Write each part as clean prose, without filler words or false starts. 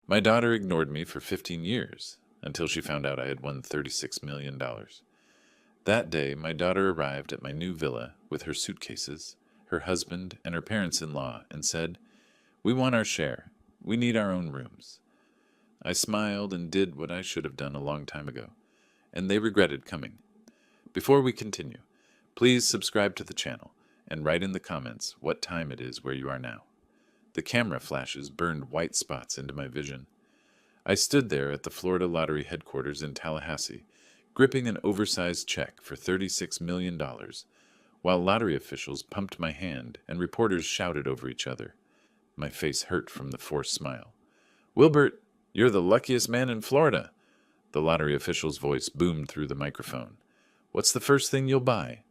My daughter ignored me for 15 years, until she found out I had won $36 million. That day, my daughter arrived at my new villa with her suitcases, her husband, and her parents-in-law and said, "We want our share. We need our own rooms." I smiled and did what I should have done a long time ago, and they regretted coming. Before we continue, please subscribe to the channel and write in the comments what time it is where you are now. The camera flashes burned white spots into my vision. I stood there at the Florida Lottery headquarters in Tallahassee, gripping an oversized check for $36 million, while lottery officials pumped my hand and reporters shouted over each other. My face hurt from the forced smile. "Wilbert, you're the luckiest man in Florida," the lottery official's voice boomed through the microphone. "What's the first thing you'll buy?"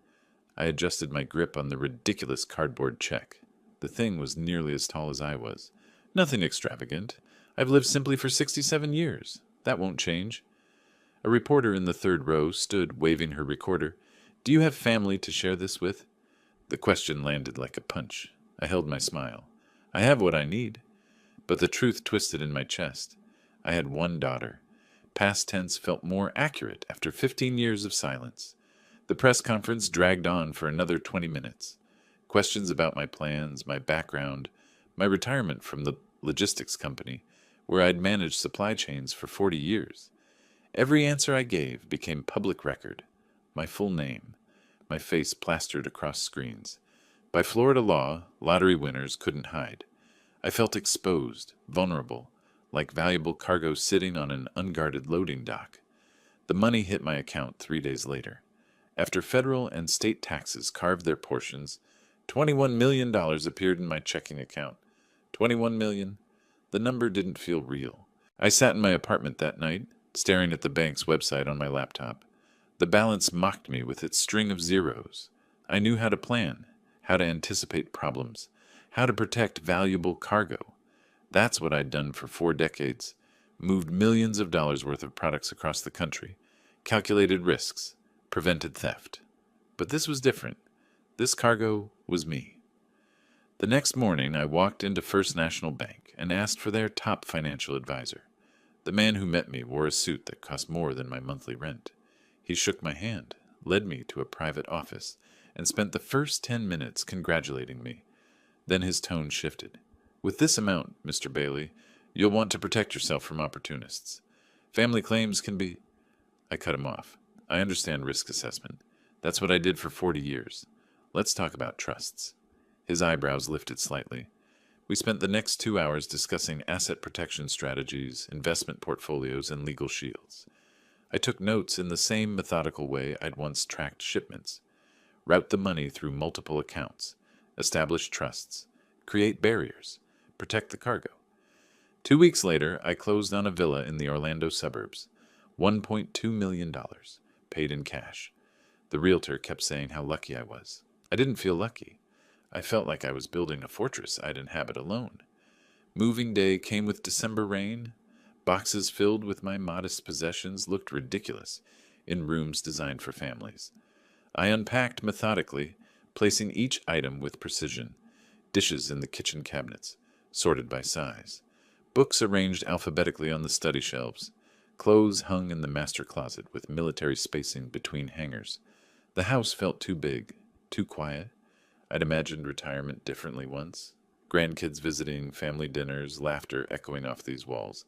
I adjusted my grip on the ridiculous cardboard check. The thing was nearly as tall as I was. "Nothing extravagant. I've lived simply for 67 years. That won't change." A reporter in the third row stood waving her recorder. "Do you have family to share this with?" The question landed like a punch. I held my smile. "I have what I need." But the truth twisted in my chest. I had one daughter. Past tense felt more accurate after 15 years of silence. The press conference dragged on for another 20 minutes. Questions about my plans, my background, my retirement from the logistics company, where I'd managed supply chains for 40 years. Every answer I gave became public record. My full name, my face plastered across screens. By Florida law, lottery winners couldn't hide. I felt exposed, vulnerable, like valuable cargo sitting on an unguarded loading dock. The money hit my account 3 days later. After federal and state taxes carved their portions, $21 million appeared in my checking account. 21 million? The number didn't feel real. I sat in my apartment that night, staring at the bank's website on my laptop. The balance mocked me with its string of zeros. I knew how to plan, how to anticipate problems, how to protect valuable cargo. That's what I'd done for 4 decades. Moved millions of dollars worth of products across the country, calculated risks, prevented theft. But this was different. This cargo was me. The next morning, I walked into First National Bank and asked for their top financial advisor. The man who met me wore a suit that cost more than my monthly rent. He shook my hand, led me to a private office, and spent the first 10 minutes congratulating me. Then his tone shifted. "With this amount, Mr. Bailey, you'll want to protect yourself from opportunists. Family claims can be—" I cut him off. "I understand risk assessment. That's what I did for 40 years. Let's talk about trusts." His eyebrows lifted slightly. We spent the next 2 hours discussing asset protection strategies, investment portfolios, and legal shields. I took notes in the same methodical way I'd once tracked shipments. Route the money through multiple accounts, establish trusts, create barriers, protect the cargo. 2 weeks later, I closed on a villa in the Orlando suburbs. $1.2 million, paid in cash. The realtor kept saying how lucky I was. I didn't feel lucky. I felt like I was building a fortress I'd inhabit alone. Moving day came with December rain. Boxes filled with my modest possessions looked ridiculous in rooms designed for families. I unpacked methodically, placing each item with precision. Dishes in the kitchen cabinets, sorted by size. Books arranged alphabetically on the study shelves. Clothes hung in the master closet with military spacing between hangers. The house felt too big, too quiet. I'd imagined retirement differently once. Grandkids visiting, family dinners, laughter echoing off these walls.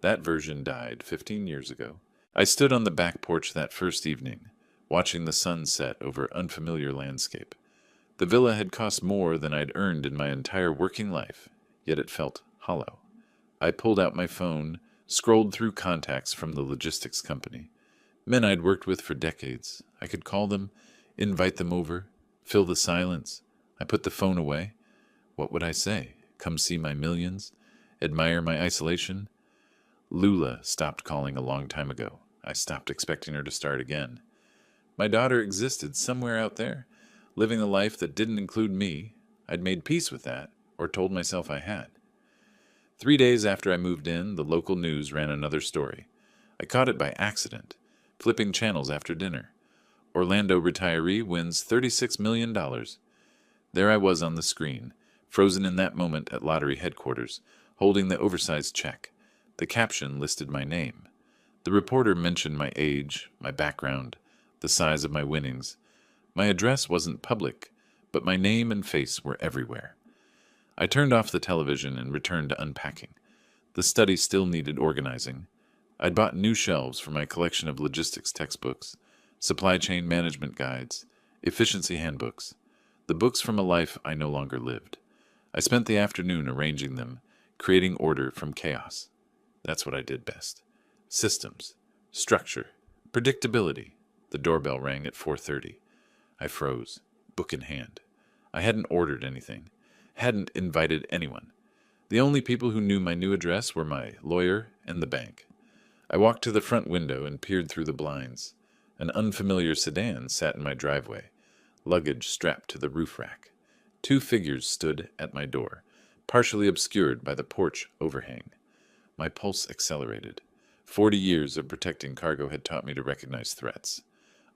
That version died 15 years ago. I stood on the back porch that first evening, watching the sun set over unfamiliar landscape. The villa had cost more than I'd earned in my entire working life, yet it felt hollow. I pulled out my phone, scrolled through contacts from the logistics company. Men I'd worked with for decades. I could call them, invite them over, fill the silence. I put the phone away. What would I say? Come see my millions? Admire my isolation? Lula stopped calling a long time ago. I stopped expecting her to start again. My daughter existed somewhere out there, living a life that didn't include me. I'd made peace with that, or told myself I had. 3 days after I moved in, the local news ran another story. I caught it by accident, flipping channels after dinner. Orlando retiree wins $36 million. There I was on the screen, frozen in that moment at lottery headquarters, holding the oversized check. The caption listed my name. The reporter mentioned my age, my background, the size of my winnings. My address wasn't public, but my name and face were everywhere. I turned off the television and returned to unpacking. The study still needed organizing. I'd bought new shelves for my collection of logistics textbooks, supply chain management guides, efficiency handbooks, the books from a life I no longer lived. I spent the afternoon arranging them, creating order from chaos. That's what I did best. Systems, structure, predictability. The doorbell rang at 4:30. I froze, book in hand. I hadn't ordered anything, hadn't invited anyone. The only people who knew my new address were my lawyer and the bank. I walked to the front window and peered through the blinds. An unfamiliar sedan sat in my driveway, luggage strapped to the roof rack. Two figures stood at my door, partially obscured by the porch overhang. My pulse accelerated. 40 years of protecting cargo had taught me to recognize threats.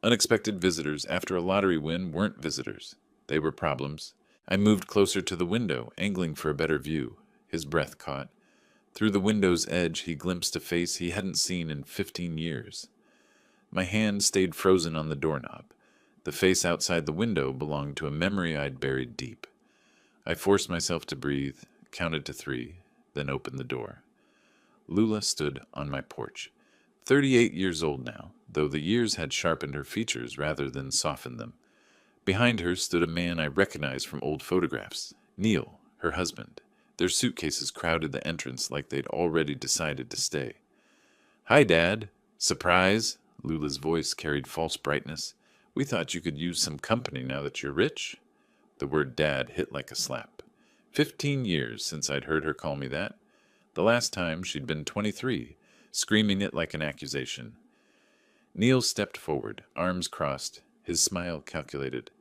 Unexpected visitors after a lottery win weren't visitors. They were problems. I moved closer to the window, angling for a better view. His breath caught. Through the window's edge, he glimpsed a face he hadn't seen in 15 years. My hand stayed frozen on the doorknob. The face outside the window belonged to a memory I'd buried deep. I forced myself to breathe, counted to 3, then opened the door. Lula stood on my porch. 38 years old now, though the years had sharpened her features rather than softened them. Behind her stood a man I recognized from old photographs, Neil, her husband. Their suitcases crowded the entrance like they'd already decided to stay. "Hi, Dad." "Surprise?" Lula's voice carried false brightness. "We thought you could use some company now that you're rich." The word Dad hit like a slap. 15 years since I'd heard her call me that. The last time she'd been 23, screaming it like an accusation. Neil stepped forward, arms crossed, his smile calculated.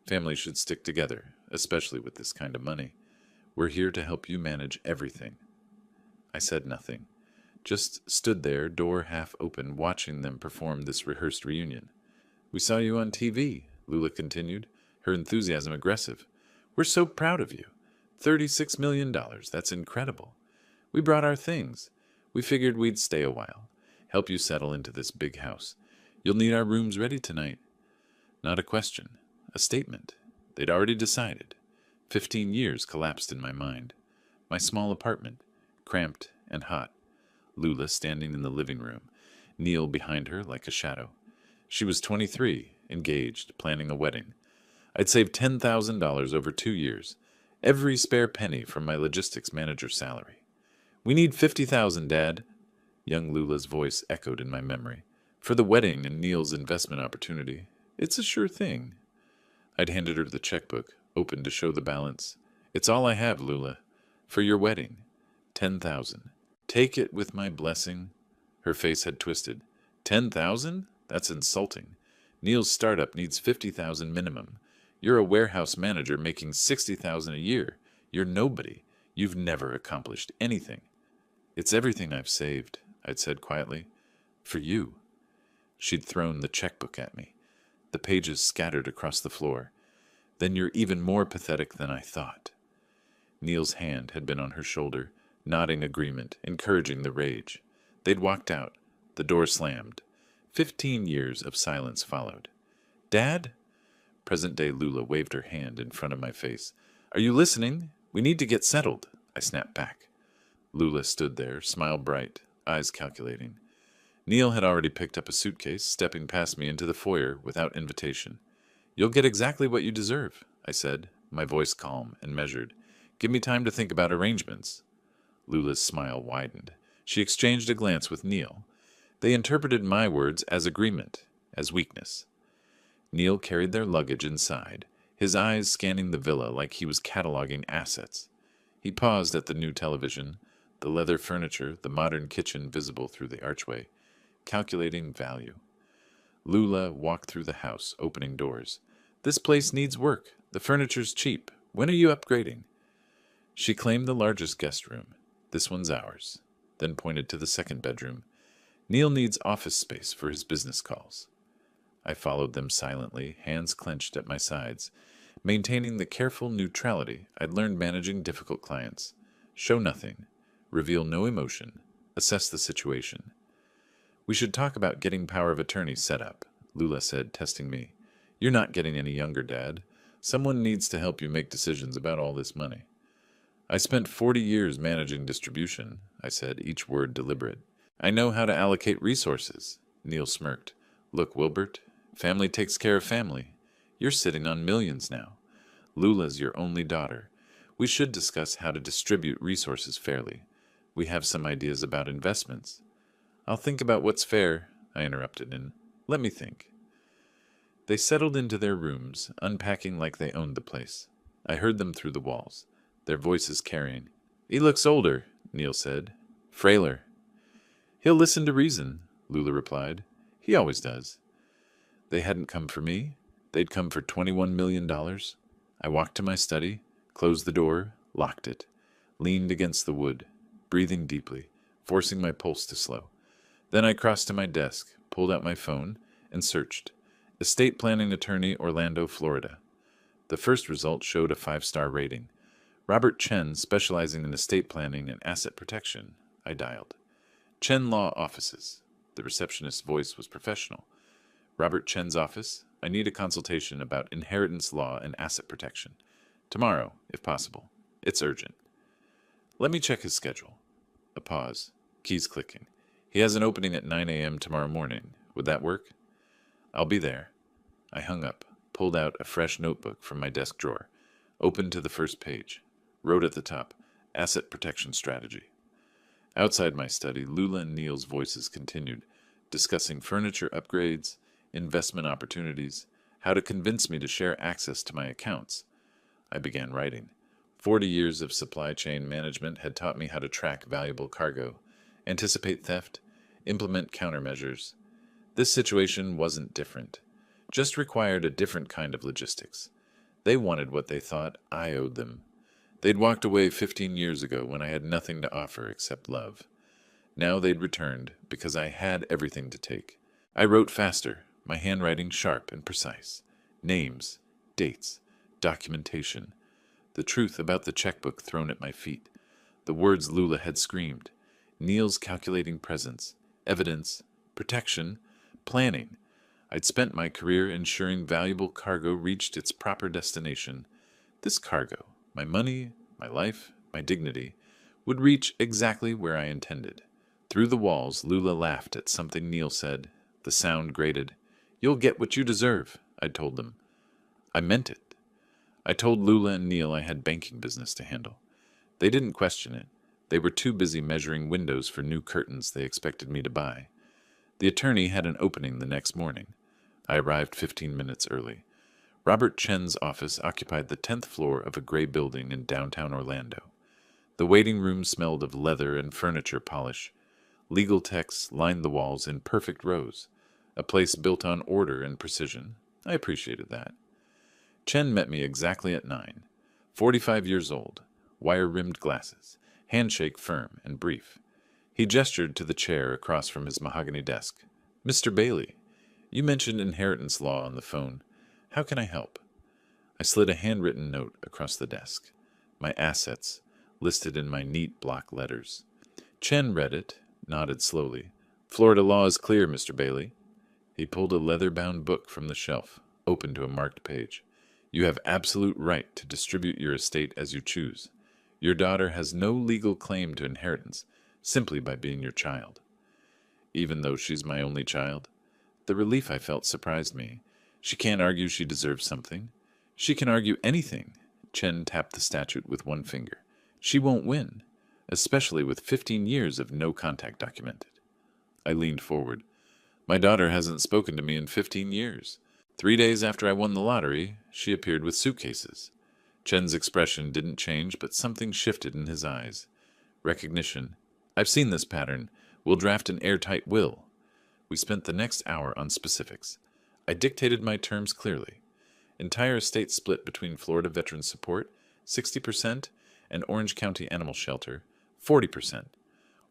"Families should stick together, especially with this kind of money. We're here to help you manage everything." I said nothing, just stood there, door half open, watching them perform this rehearsed reunion. "We saw you on TV," Lula continued, her enthusiasm aggressive. "We're so proud of you. $36 million, that's incredible. We brought our things. We figured we'd stay a while, help you settle into this big house. You'll need our rooms ready tonight." Not a question, a statement. They'd already decided. 15 years collapsed in my mind. My small apartment, cramped and hot. Lula standing in the living room, Neil behind her like a shadow. She was 23, engaged, planning a wedding. I'd saved $10,000 over 2 years, every spare penny from my logistics manager's salary. "We need $50,000, Dad." Young Lula's voice echoed in my memory. "For the wedding and Neil's investment opportunity. It's a sure thing." I'd handed her the checkbook, opened to show the balance. "It's all I have, Lula. For your wedding. 10,000. Take it with my blessing." Her face had twisted. 10,000? That's insulting. Neil's startup needs 50,000 minimum. You're a warehouse manager making 60,000 a year. You're nobody. You've never accomplished anything. "It's everything I've saved," I'd said quietly. "For you." She'd thrown the checkbook at me. The pages scattered across the floor. "Then you're even more pathetic than I thought." Neil's hand had been on her shoulder, nodding agreement, encouraging the rage. They'd walked out. The door slammed. 15 years of silence followed. "Dad?" Present-day Lula waved her hand in front of my face. "Are you listening? We need to get settled." I snapped back. Lula stood there, smile bright, eyes calculating. Neil had already picked up a suitcase, stepping past me into the foyer without invitation. "You'll get exactly what you deserve," I said, my voice calm and measured. "Give me time to think about arrangements." Lula's smile widened. She exchanged a glance with Neil. They interpreted my words as agreement, as weakness. Neil carried their luggage inside, his eyes scanning the villa like he was cataloging assets. He paused at the new television, the leather furniture, the modern kitchen visible through the archway, calculating value. Lula walked through the house, opening doors. "This place needs work. The furniture's cheap. When are you upgrading?" She claimed the largest guest room. "This one's ours," then pointed to the second bedroom. "Neil needs office space for his business calls." I followed them silently, hands clenched at my sides, maintaining the careful neutrality I'd learned managing difficult clients. Show nothing, reveal no emotion, assess the situation. We should talk about getting power of attorney set up, Lula said, testing me. You're not getting any younger, Dad. Someone needs to help you make decisions about all this money. I spent 40 years managing distribution, I said, each word deliberate. I know how to allocate resources, Neil smirked. Look, Wilbert, family takes care of family. You're sitting on millions now. Lula's your only daughter. We should discuss how to distribute resources fairly. We have some ideas about investments. I'll think about what's fair, I interrupted, and let me think. They settled into their rooms, unpacking like they owned the place. I heard them through the walls, their voices carrying. He looks older, Neil said. Frailer. He'll listen to reason, Lula replied. He always does. They hadn't come for me. They'd come for $21 million. I walked to my study, closed the door, locked it, leaned against the wood, breathing deeply, forcing my pulse to slow. Then I crossed to my desk, pulled out my phone, and searched. Estate planning attorney, Orlando, Florida. The first result showed a 5-star rating. Robert Chen, specializing in estate planning and asset protection. I dialed. Chen Law Offices. The receptionist's voice was professional. Robert Chen's office. I need a consultation about inheritance law and asset protection. Tomorrow, if possible. It's urgent. Let me check his schedule. A pause. Keys clicking. He has an opening at 9 a.m. tomorrow morning. Would that work? I'll be there. I hung up, pulled out a fresh notebook from my desk drawer, opened to the first page, wrote at the top, Asset Protection Strategy. Outside my study, Lula and Neil's voices continued, discussing furniture upgrades, investment opportunities, how to convince me to share access to my accounts. I began writing. 40 years of supply chain management had taught me how to track valuable cargo, anticipate theft, implement countermeasures. This situation wasn't different, just required a different kind of logistics. They wanted what they thought I owed them. They'd walked away 15 years ago when I had nothing to offer except love. Now they'd returned because I had everything to take. I wrote faster, my handwriting sharp and precise. Names, dates, documentation. The truth about the checkbook thrown at my feet. The words Lula had screamed. Neil's calculating presence. Evidence. Protection. Planning. I'd spent my career ensuring valuable cargo reached its proper destination. This cargo, my money, my life, my dignity, would reach exactly where I intended. Through the walls, Lula laughed at something Neil said. The sound grated. You'll get what you deserve, I told them. I meant it. I told Lula and Neil I had banking business to handle. They didn't question it. They were too busy measuring windows for new curtains they expected me to buy. The attorney had an opening the next morning. I arrived 15 minutes early. Robert Chen's office occupied the 10th floor of a gray building in downtown Orlando. The waiting room smelled of leather and furniture polish. Legal texts lined the walls in perfect rows, a place built on order and precision. I appreciated that. Chen met me exactly at 9. 45 years old, wire-rimmed glasses, handshake firm and brief. He gestured to the chair across from his mahogany desk. Mr. Bailey, you mentioned inheritance law on the phone. How can I help? I slid a handwritten note across the desk. My assets, listed in my neat block letters. Chen read it, nodded slowly. Florida law is clear, Mr. Bailey. He pulled a leather-bound book from the shelf, open to a marked page. You have absolute right to distribute your estate as you choose. Your daughter has no legal claim to inheritance, simply by being your child. Even though she's my only child, the relief I felt surprised me. She can't argue she deserves something. She can argue anything. Chen tapped the statute with one finger. She won't win, especially with 15 years of no contact documented. I leaned forward. My daughter hasn't spoken to me in 15 years. 3 days after I won the lottery, she appeared with suitcases. Chen's expression didn't change, but something shifted in his eyes. Recognition. I've seen this pattern. We'll draft an airtight will. We spent the next hour on specifics. I dictated my terms clearly. Entire estate split between Florida Veterans Support, 60%, and Orange County Animal Shelter, 40%.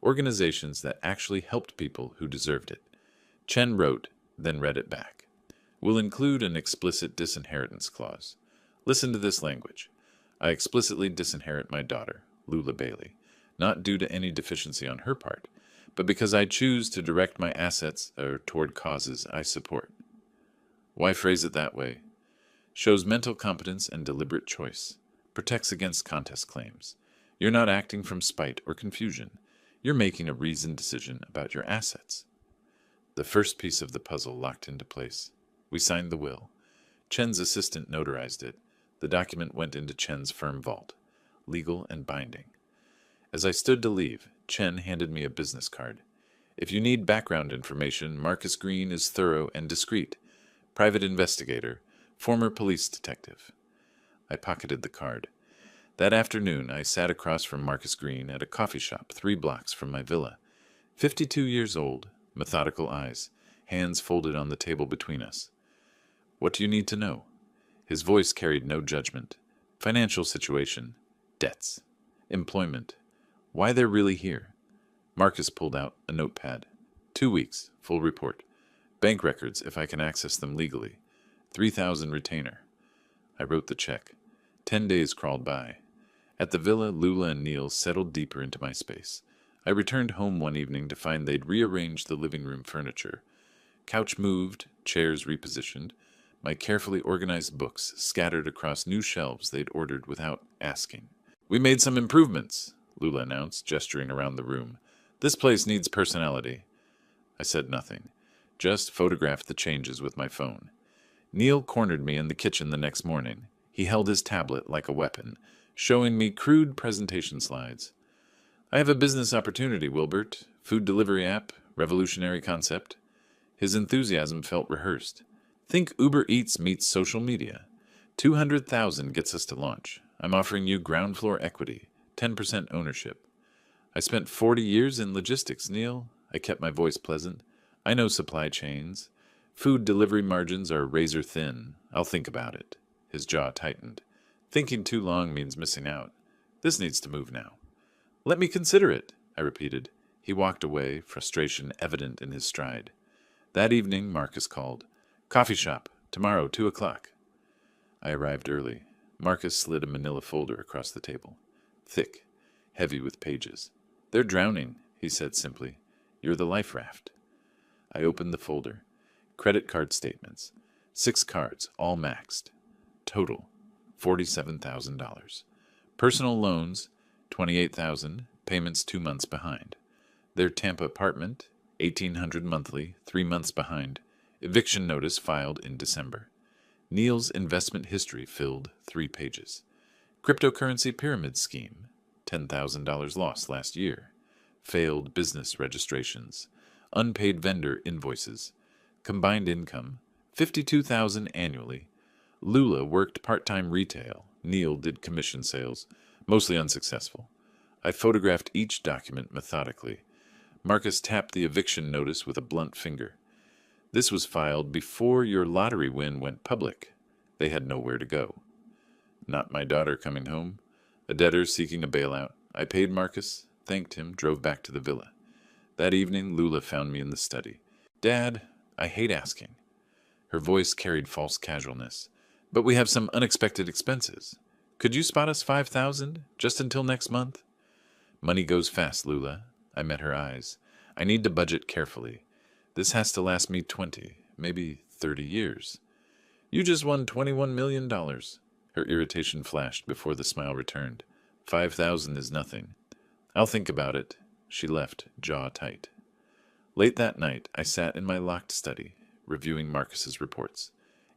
Organizations that actually helped people who deserved it. Chen wrote, then read it back. We'll include an explicit disinheritance clause. Listen to this language. I explicitly disinherit my daughter, Lula Bailey, not due to any deficiency on her part. but because I choose to direct my assets toward causes I support. Why phrase it that way? Shows mental competence and deliberate choice. Protects against contest claims. You're not acting from spite or confusion. You're making a reasoned decision about your assets. The first piece of the puzzle locked into place. We signed the will. Chen's assistant notarized it. The document went into Chen's firm vault, legal and binding. As I stood to leave, Chen handed me a business card. If you need background information, Marcus Green is thorough and discreet. Private investigator, former police detective. I pocketed the card. That afternoon, I sat across from Marcus Green at a coffee shop 3 blocks from my villa. 52 years old, methodical eyes, hands folded on the table between us. What do you need to know? His voice carried no judgment. Financial situation, debts, employment, why they're really here. Marcus pulled out a notepad. 2 weeks, full report. Bank records, if I can access them legally. 3,000 retainer. I wrote the check. 10 days crawled by. At the villa, Lula and Neil settled deeper into my space. I returned home one evening to find they'd rearranged the living room furniture. Couch moved, chairs repositioned, my carefully organized books scattered across new shelves they'd ordered without asking. We made some improvements, Lula announced, gesturing around the room. This place needs personality. I said nothing, just photographed the changes with my phone. Neil cornered me in the kitchen the next morning. He held his tablet like a weapon, showing me crude presentation slides. I have a business opportunity, Wilbert. Food delivery app, revolutionary concept. His enthusiasm felt rehearsed. Think Uber Eats meets social media. 200,000 gets us to launch. I'm offering you ground floor equity, 10% ownership. I spent 40 years in logistics, Neil. I kept my voice pleasant. I know supply chains. Food delivery margins are razor thin. I'll think about it. His jaw tightened. Thinking too long means missing out. This needs to move now. Let me consider it, I repeated. He walked away, frustration evident in his stride. That evening, Marcus called. Coffee shop, tomorrow, 2 o'clock. I arrived early. Marcus slid a manila folder across the table. Thick, heavy with pages. They're drowning, he said simply. You're the life raft. I opened the folder. Credit card statements. 6 cards, all maxed. Total, $47,000. Personal loans, $28,000, payments 2 months behind. Their Tampa apartment, $1,800 monthly, 3 months behind. Eviction notice filed in December. Neil's investment history filled 3 pages. Cryptocurrency pyramid scheme, $10,000 lost last year. Failed business registrations. Unpaid vendor invoices. Combined income, $52,000 annually. Lula worked part-time retail. Neil did commission sales, mostly unsuccessful. I photographed each document methodically. Marcus tapped the eviction notice with a blunt finger. This was filed before your lottery win went public. They had nowhere to go. Not my daughter coming home. A debtor seeking a bailout. I paid Marcus, thanked him, drove back to the villa. That evening, Lula found me in the study. Dad, I hate asking. Her voice carried false casualness. But we have some unexpected expenses. Could you spot us 5,000 just until next month? Money goes fast, Lula. I met her eyes. I need to budget carefully. This has to last me 20, maybe 30 years. You just won $21 million. Her irritation flashed before the smile returned. 5,000 is nothing. I'll think about it. She left, jaw tight. Late that night, I sat in my locked study, reviewing Marcus's reports.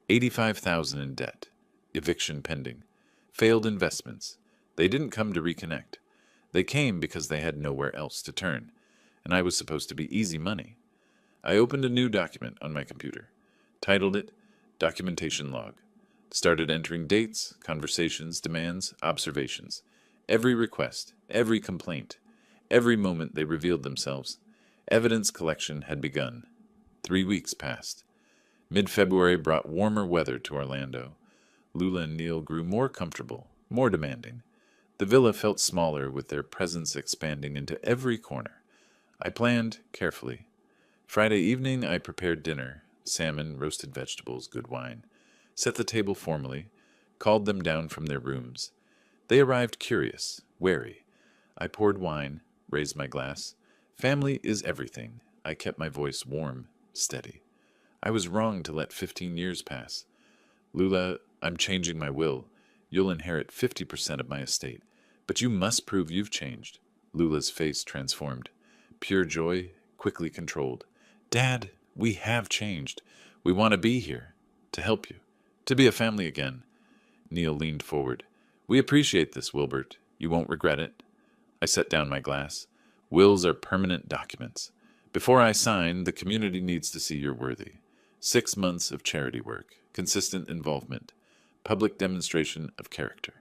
85,000 in debt. Eviction pending. Failed investments. They didn't come to reconnect. They came because they had nowhere else to turn, and I was supposed to be easy money. I opened a new document on my computer, titled it Documentation Log. Started entering dates, conversations, demands, observations. Every request, every complaint, every moment they revealed themselves. Evidence collection had begun. 3 weeks passed. Mid-February brought warmer weather to Orlando. Lula and Neil grew more comfortable, more demanding. The villa felt smaller with their presence expanding into every corner. I planned carefully. Friday evening I prepared dinner, salmon, roasted vegetables, good wine. Set the table formally, called them down from their rooms. They arrived curious, wary. I poured wine, raised my glass, Family is everything. I kept my voice warm, steady. I was wrong to let 15 years pass. Lula, I'm changing my will. You'll inherit 50% of my estate. But you must prove you've changed. Lula's face transformed. Pure joy, quickly controlled. Dad, we have changed. We want to be here. To help you. To be a family again. Neil leaned forward. We appreciate this, Wilbert. You won't regret it. I set down my glass. Wills are permanent documents. Before I sign, the community needs to see you're worthy. 6 months of charity work, consistent involvement, public demonstration of character.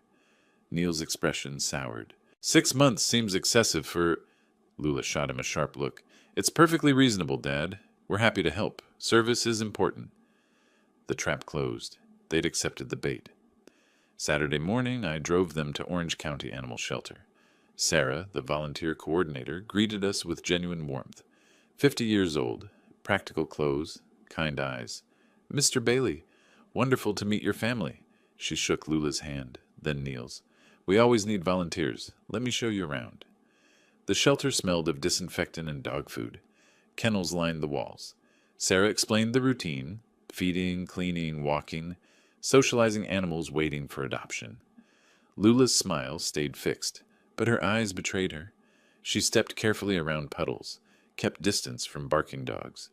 Neil's expression soured. 6 months seems excessive for... Lula shot him a sharp look. It's perfectly reasonable, Dad. We're happy to help. Service is important. The trap closed. They'd accepted the bait. Saturday morning, I drove them to Orange County Animal Shelter. Sarah, the volunteer coordinator, greeted us with genuine warmth. 50 years old, practical clothes, kind eyes. Mr. Bailey, wonderful to meet your family. She shook Lula's hand, then Neil's. We always need volunteers. Let me show you around. The shelter smelled of disinfectant and dog food. Kennels lined the walls. Sarah explained the routine, feeding, cleaning, walking, socializing animals waiting for adoption. Lula's smile stayed fixed, but her eyes betrayed her. She stepped carefully around puddles, kept distance from barking dogs.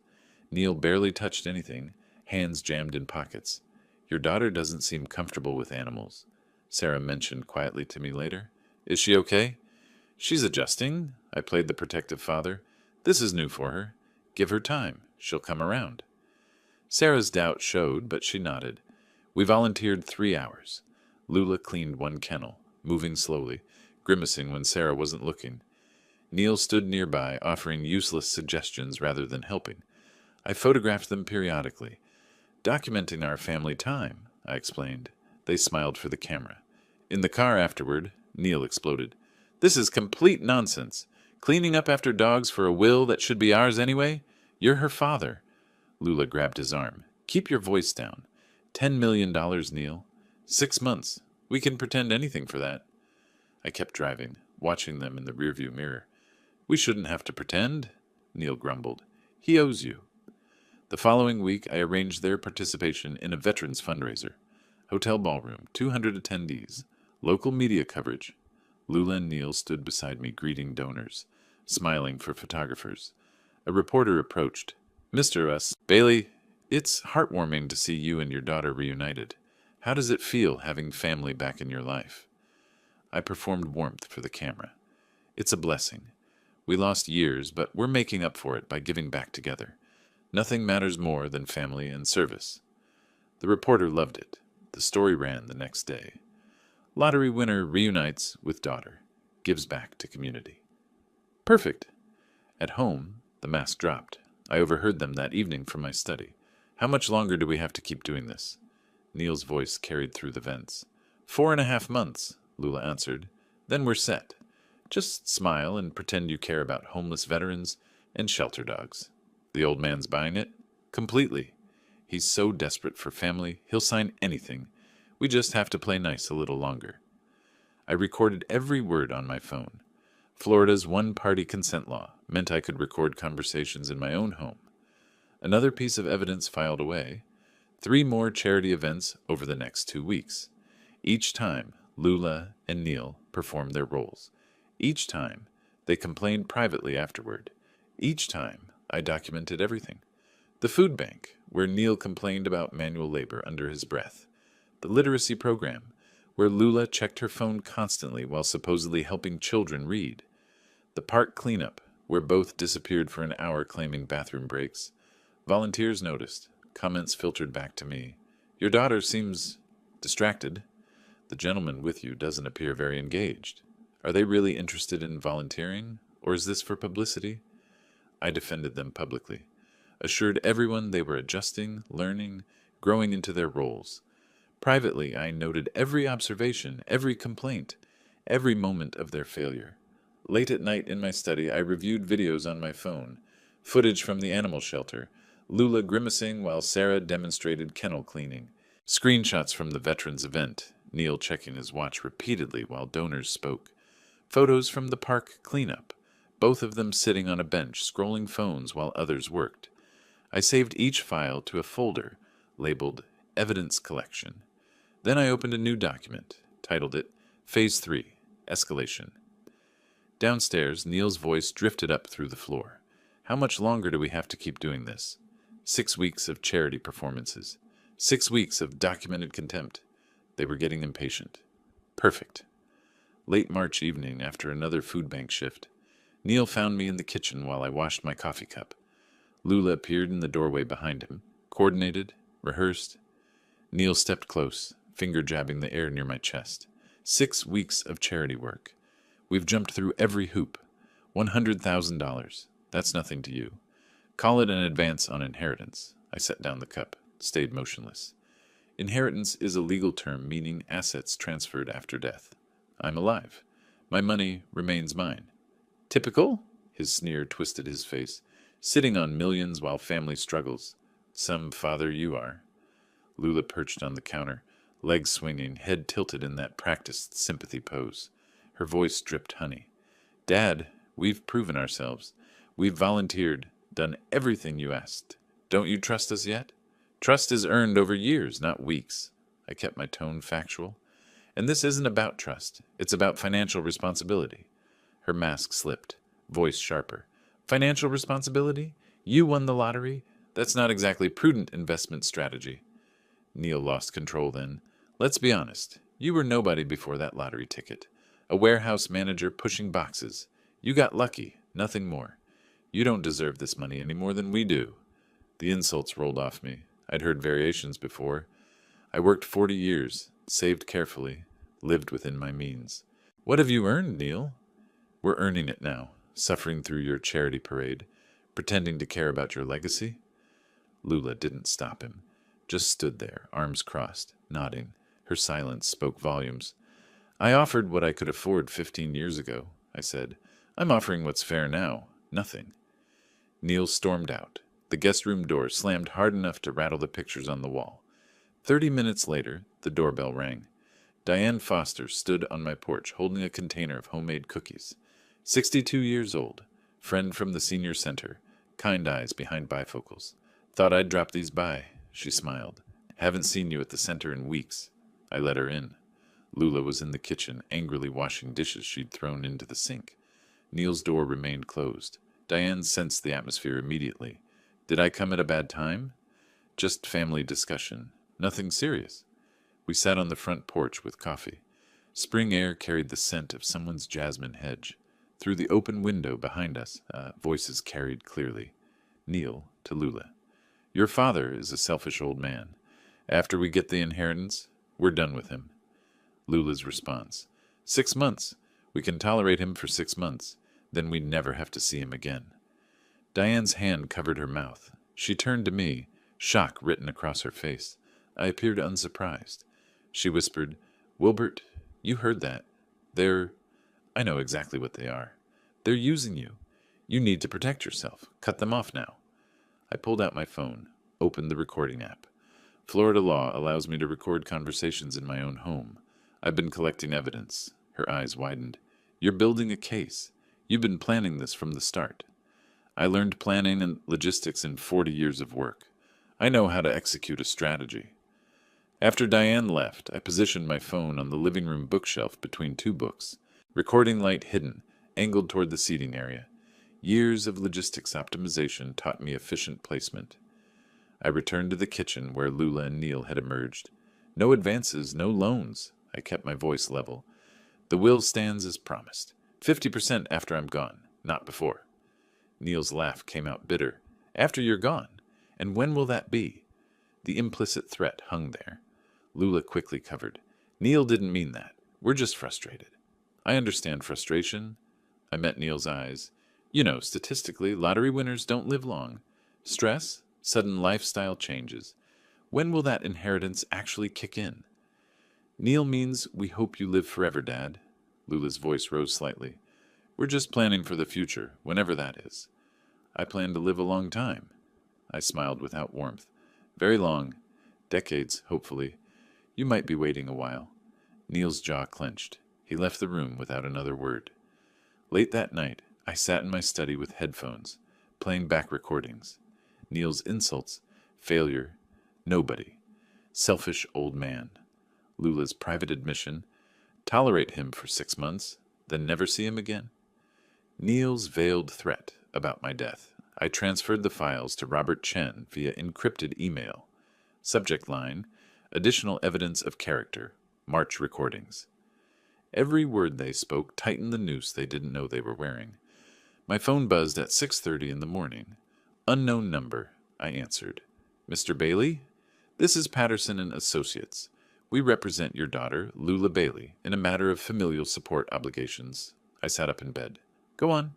Neil barely touched anything, hands jammed in pockets. Your daughter doesn't seem comfortable with animals, Sarah mentioned quietly to me later. Is she okay? She's adjusting. I played the protective father. This is new for her. Give her time. She'll come around. Sarah's doubt showed, but she nodded. We volunteered 3 hours. Lula cleaned one kennel, moving slowly, grimacing when Sarah wasn't looking. Neil stood nearby, offering useless suggestions rather than helping. I photographed them periodically. Documenting our family time, I explained. They smiled for the camera. In the car afterward, Neil exploded. This is complete nonsense. Cleaning up after dogs for a will that should be ours anyway? You're her father. Lula grabbed his arm. Keep your voice down. $10 million, Neil. 6 months. We can pretend anything for that. I kept driving, watching them in the rearview mirror. We shouldn't have to pretend, Neil grumbled. He owes you. The following week, I arranged their participation in a veterans fundraiser. Hotel ballroom, 200 attendees, local media coverage. Lula and Neil stood beside me greeting donors, smiling for photographers. A reporter approached. Mr. Bailey, it's heartwarming to see you and your daughter reunited. How does it feel having family back in your life? I performed warmth for the camera. It's a blessing. We lost years, but we're making up for it by giving back together. Nothing matters more than family and service. The reporter loved it. The story ran the next day. Lottery winner reunites with daughter, gives back to community. Perfect. At home, the mask dropped. I overheard them that evening from my study. How much longer do we have to keep doing this? Neil's voice carried through the vents. 4.5 months, Lula answered. Then we're set. Just smile and pretend you care about homeless veterans and shelter dogs. The old man's buying it? Completely. He's so desperate for family, he'll sign anything. We just have to play nice a little longer. I recorded every word on my phone. Florida's one-party consent law meant I could record conversations in my own home. Another piece of evidence filed away. 3 more charity events over the next 2 weeks. Each time, Lula and Neil performed their roles. Each time, they complained privately afterward. Each time, I documented everything. The food bank, where Neil complained about manual labor under his breath. The literacy program, where Lula checked her phone constantly while supposedly helping children read. The park cleanup, where both disappeared for an hour claiming bathroom breaks. Volunteers noticed. Comments filtered back to me. Your daughter seems distracted. The gentleman with you doesn't appear very engaged. Are they really interested in volunteering, or is this for publicity? I defended them publicly, assured everyone they were adjusting, learning, growing into their roles. Privately, I noted every observation, every complaint, every moment of their failure. Late at night in my study, I reviewed videos on my phone, footage from the animal shelter, Lula grimacing while Sarah demonstrated kennel cleaning, screenshots from the veterans event, Neil checking his watch repeatedly while donors spoke, photos from the park cleanup, both of them sitting on a bench scrolling phones while others worked. I saved each file to a folder labeled Evidence Collection. Then I opened a new document, titled it Phase 3, Escalation. Downstairs, Neil's voice drifted up through the floor. How much longer do we have to keep doing this? 6 weeks of charity performances. 6 weeks of documented contempt. They were getting impatient. Perfect. Late March evening, after another food bank shift, Neil found me in the kitchen while I washed my coffee cup. Lula appeared in the doorway behind him, coordinated, rehearsed. Neil stepped close, finger jabbing the air near my chest. 6 weeks of charity work. We've jumped through every hoop. $100,000. That's nothing to you. Call it an advance on inheritance. I set down the cup, stayed motionless. Inheritance is a legal term meaning assets transferred after death. I'm alive. My money remains mine. Typical? His sneer twisted his face. Sitting on millions while family struggles. Some father you are. Lula perched on the counter, legs swinging, head tilted in that practiced sympathy pose. Her voice dripped honey. Dad, we've proven ourselves. We've volunteered, done everything you asked. Don't you trust us yet? Trust is earned over years, not weeks. I kept my tone factual. And this isn't about trust. It's about financial responsibility. Her mask slipped, voice sharper. Financial responsibility? You won the lottery? That's not exactly prudent investment strategy. Neil lost control then. Let's be honest. You were nobody before that lottery ticket. A warehouse manager pushing boxes. You got lucky, nothing more. You don't deserve this money any more than we do. The insults rolled off me. I'd heard variations before. I worked 40 years, saved carefully, lived within my means. What have you earned, Neil? We're earning it now, suffering through your charity parade, pretending to care about your legacy. Lula didn't stop him, just stood there, arms crossed, nodding. Her silence spoke volumes. I offered what I could afford 15 years ago, I said. I'm offering what's fair now, nothing. Neil stormed out. The guest room door slammed hard enough to rattle the pictures on the wall. 30 minutes later, the doorbell rang. Diane Foster stood on my porch holding a container of homemade cookies. 62 years old, friend from the senior center, kind eyes behind bifocals. Thought I'd drop these by, she smiled. Haven't seen you at the center in weeks. I let her in. Lula was in the kitchen, angrily washing dishes she'd thrown into the sink. Neil's door remained closed. Diane sensed the atmosphere immediately. Did I come at a bad time? Just family discussion. Nothing serious. We sat on the front porch with coffee. Spring air carried the scent of someone's jasmine hedge. Through the open window behind us, voices carried clearly. Neil to Lula. Your father is a selfish old man. After we get the inheritance, we're done with him. Lula's response. 6 months. We can tolerate him for 6 months. Then we never have to see him again. Diane's hand covered her mouth. She turned to me, shock written across her face. I appeared unsurprised. She whispered, Wilbert, you heard that. I know exactly what they are. They're using you. You need to protect yourself. Cut them off now. I pulled out my phone, opened the recording app. Florida law allows me to record conversations in my own home. I've been collecting evidence. Her eyes widened. You're building a case. You've been planning this from the start. I learned planning and logistics in 40 years of work. I know how to execute a strategy. After Diane left, I positioned my phone on the living room bookshelf between 2 books, recording light hidden, angled toward the seating area. Years of logistics optimization taught me efficient placement. I returned to the kitchen where Lula and Neil had emerged. No advances, no loans. I kept my voice level. The will stands as promised. 50% after I'm gone, not before. Neil's laugh came out bitter. After you're gone? And when will that be? The implicit threat hung there. Lula quickly covered. Neil didn't mean that. We're just frustrated. I understand frustration. I met Neil's eyes. You know, statistically, lottery winners don't live long. Stress, sudden lifestyle changes. When will that inheritance actually kick in? Neil means we hope you live forever, Dad. Lula's voice rose slightly. We're just planning for the future, whenever that is. I plan to live a long time. I smiled without warmth. Very long. Decades, hopefully. You might be waiting a while. Neil's jaw clenched. He left the room without another word. Late that night, I sat in my study with headphones, playing back recordings. Neil's insults, failure, nobody, selfish old man. Lula's private admission, tolerate him for 6 months, then never see him again. Neil's veiled threat about my death. I transferred the files to Robert Chen via encrypted email. Subject line, additional evidence of character, March recordings. Every word they spoke tightened the noose they didn't know they were wearing. My phone buzzed at 6:30 in the morning. Unknown number, I answered. Mr. Bailey? This is Patterson and Associates. We represent your daughter, Lula Bailey, in a matter of familial support obligations. I sat up in bed. Go on.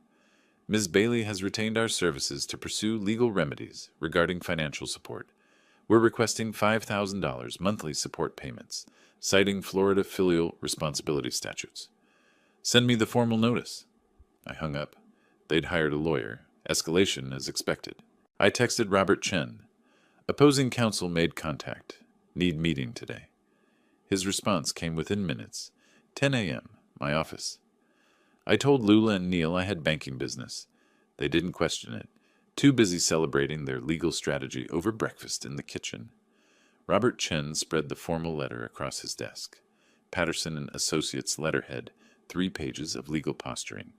Ms. Bailey has retained our services to pursue legal remedies regarding financial support. We're requesting $5,000 monthly support payments, citing Florida filial responsibility statutes. Send me the formal notice. I hung up. They'd hired a lawyer. Escalation as expected. I texted Robert Chen. Opposing counsel made contact. Need meeting today. His response came within minutes. 10 a.m., my office. I told Lula and Neil I had banking business. They didn't question it, too busy celebrating their legal strategy over breakfast in the kitchen. Robert Chen spread the formal letter across his desk. Patterson and Associates letterhead, 3 pages of legal posturing.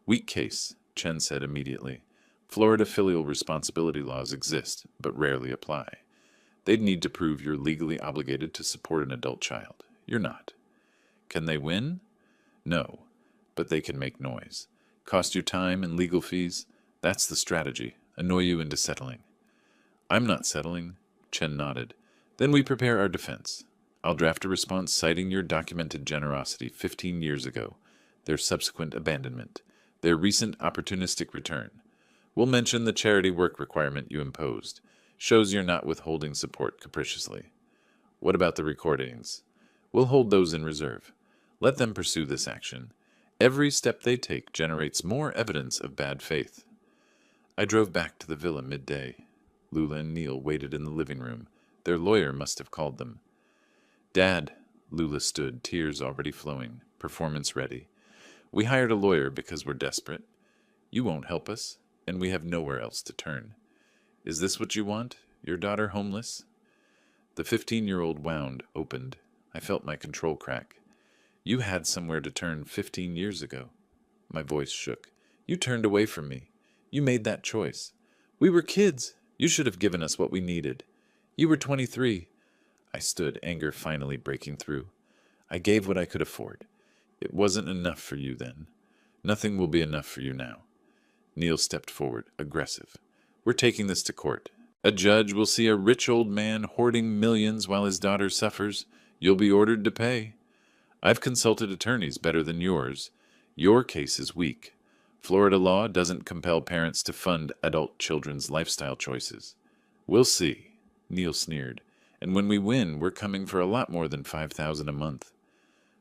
Weak case, Chen said immediately. Florida filial responsibility laws exist, but rarely apply. They'd need to prove you're legally obligated to support an adult child. You're not. Can they win? No, but they can make noise. Cost you time and legal fees? That's the strategy. Annoy you into settling. I'm not settling, Chen nodded. Then we prepare our defense. I'll draft a response citing your documented generosity 15 years ago, their subsequent abandonment, their recent opportunistic return. We'll mention the charity work requirement you imposed. Shows you're not withholding support capriciously. What about the recordings? We'll hold those in reserve. Let them pursue this action. Every step they take generates more evidence of bad faith. I drove back to the villa midday. Lula and Neil waited in the living room. Their lawyer must have called them. Dad, Lula stood, tears already flowing, performance ready. We hired a lawyer because we're desperate. You won't help us, and we have nowhere else to turn. Is this what you want? Your daughter homeless? The 15-year-old wound opened. I felt my control crack. You had somewhere to turn 15 years ago. My voice shook. You turned away from me. You made that choice. We were kids. You should have given us what we needed. You were 23. I stood, anger finally breaking through. I gave what I could afford. It wasn't enough for you then. Nothing will be enough for you now. Neil stepped forward, aggressive. We're taking this to court. A judge will see a rich old man hoarding millions while his daughter suffers. You'll be ordered to pay. I've consulted attorneys better than yours. Your case is weak. Florida law doesn't compel parents to fund adult children's lifestyle choices. We'll see, Neil sneered. And when we win, we're coming for a lot more than $5,000 a month.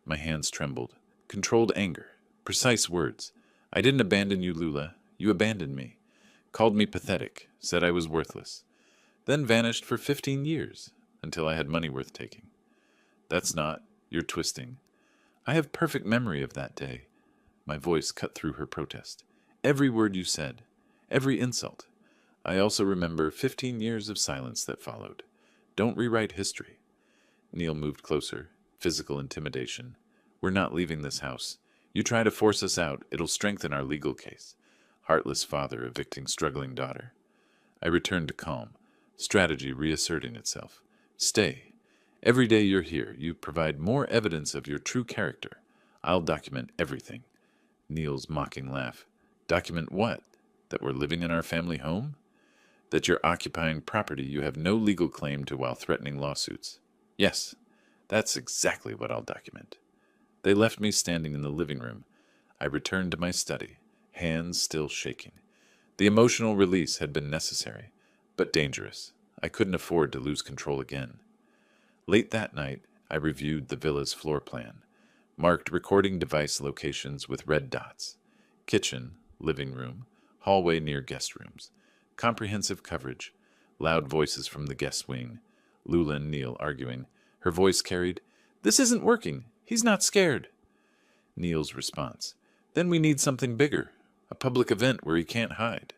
My hands trembled. Controlled anger. Precise words. I didn't abandon you, Lula. You abandoned me. Called me pathetic. Said I was worthless. Then vanished for 15 years, until I had money worth taking. That's not. You're twisting. I have perfect memory of that day. My voice cut through her protest. Every word you said. Every insult. I also remember 15 years of silence that followed. Don't rewrite history. Neil moved closer. Physical intimidation. We're not leaving this house. You try to force us out, it'll strengthen our legal case. Heartless father evicting struggling daughter. I returned to calm. Strategy reasserting itself. Stay. Every day you're here, you provide more evidence of your true character. I'll document everything. Neil's mocking laugh. Document what? That we're living in our family home? That you're occupying property you have no legal claim to while threatening lawsuits. Yes, that's exactly what I'll document. They left me standing in the living room. I returned to my study, hands still shaking. The emotional release had been necessary, but dangerous. I couldn't afford to lose control again. Late that night, I reviewed the villa's floor plan, marked recording device locations with red dots. Kitchen, living room, hallway near guest rooms. Comprehensive coverage, loud voices from the guest wing. Lula and Neil arguing. Her voice carried, "This isn't working. He's not scared." Neil's response. Then we need something bigger. A public event where he can't hide.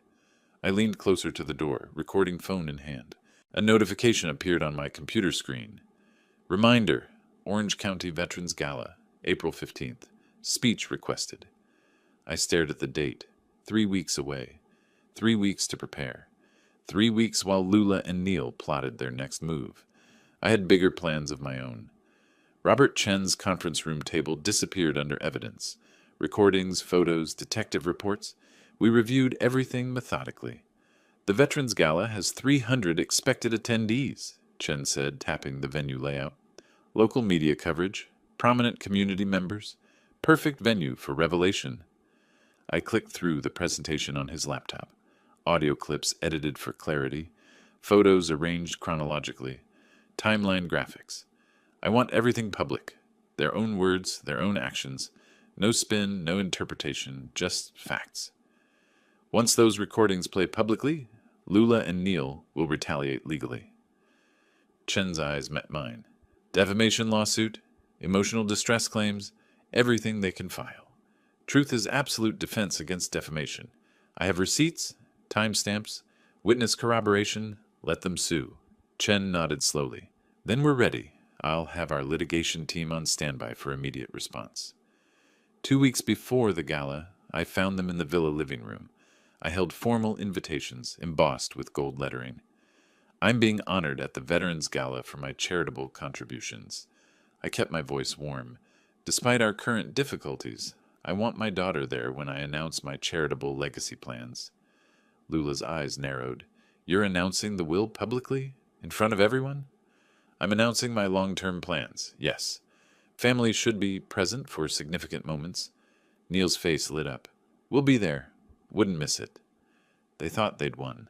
I leaned closer to the door, recording phone in hand. A notification appeared on my computer screen. Reminder, Orange County Veterans Gala, April 15th. Speech requested. I stared at the date. 3 weeks away. 3 weeks to prepare. 3 weeks while Lula and Neil plotted their next move. I had bigger plans of my own. Robert Chen's conference room table disappeared under evidence. Recordings, photos, detective reports. We reviewed everything methodically. The Veterans Gala has 300 expected attendees, Chen said, tapping the venue layout. Local media coverage, prominent community members, perfect venue for revelation. I clicked through the presentation on his laptop. Audio clips edited for clarity, photos arranged chronologically, timeline graphics. I want everything public. Their own words, their own actions. No spin, no interpretation, just facts. Once those recordings play publicly, Lula and Neil will retaliate legally. Chen's eyes met mine. Defamation lawsuit, emotional distress claims, everything they can file. Truth is absolute defense against defamation. I have receipts, timestamps, witness corroboration. Let them sue. Chen nodded slowly. Then we're ready. I'll have our litigation team on standby for immediate response. 2 weeks before the gala, I found them in the villa living room. I held formal invitations embossed with gold lettering. I'm being honored at the Veterans Gala for my charitable contributions. I kept my voice warm. Despite our current difficulties, I want my daughter there when I announce my charitable legacy plans. Lula's eyes narrowed. You're announcing the will publicly? In front of everyone? I'm announcing my long-term plans, yes. Families should be present for significant moments. Neil's face lit up. We'll be there. Wouldn't miss it. They thought they'd won.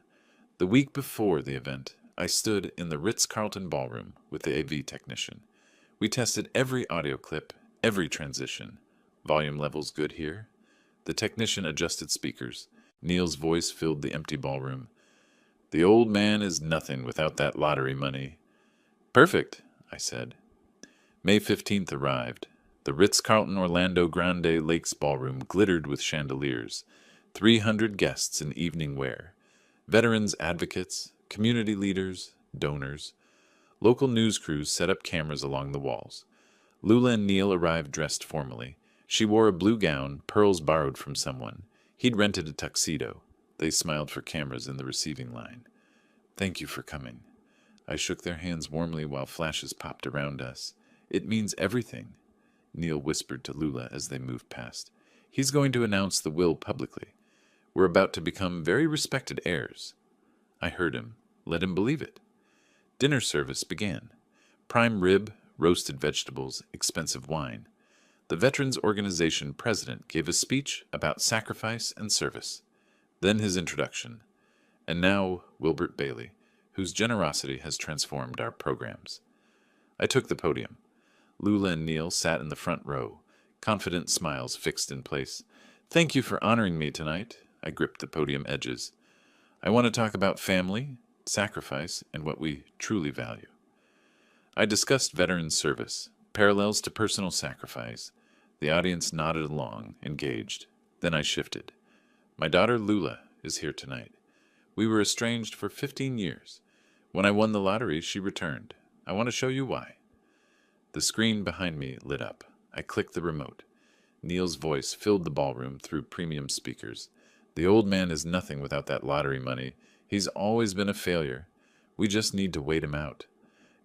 The week before the event, I stood in the Ritz-Carlton ballroom with the AV technician. We tested every audio clip, every transition. Volume levels good here. The technician adjusted speakers. Neil's voice filled the empty ballroom. The old man is nothing without that lottery money. Perfect, I said. May 15th arrived. The Ritz-Carlton Orlando Grande Lakes ballroom glittered with chandeliers. 300 guests in evening wear. Veterans advocates, community leaders, donors. Local news crews set up cameras along the walls. Lula and Neil arrived dressed formally. She wore a blue gown, pearls borrowed from someone. He'd rented a tuxedo. They smiled for cameras in the receiving line. Thank you for coming. I shook their hands warmly while flashes popped around us. It means everything, Neil whispered to Lula as they moved past. He's going to announce the will publicly. We're about to become very respected heirs. I heard him. Let him believe it. Dinner service began. Prime rib, roasted vegetables, expensive wine. The Veterans Organization president gave a speech about sacrifice and service. Then his introduction. And now Wilbert Bailey, whose generosity has transformed our programs. I took the podium. Lula and Neil sat in the front row, confident smiles fixed in place. Thank you for honoring me tonight. I gripped the podium edges. I want to talk about family, sacrifice, and what we truly value. I discussed veteran service, parallels to personal sacrifice. The audience nodded along, engaged. Then I shifted. My daughter Lula is here tonight. We were estranged for 15 years. When I won the lottery, she returned. I want to show you why. The screen behind me lit up. I clicked the remote. Neil's voice filled the ballroom through premium speakers. The old man is nothing without that lottery money. He's always been a failure. We just need to wait him out.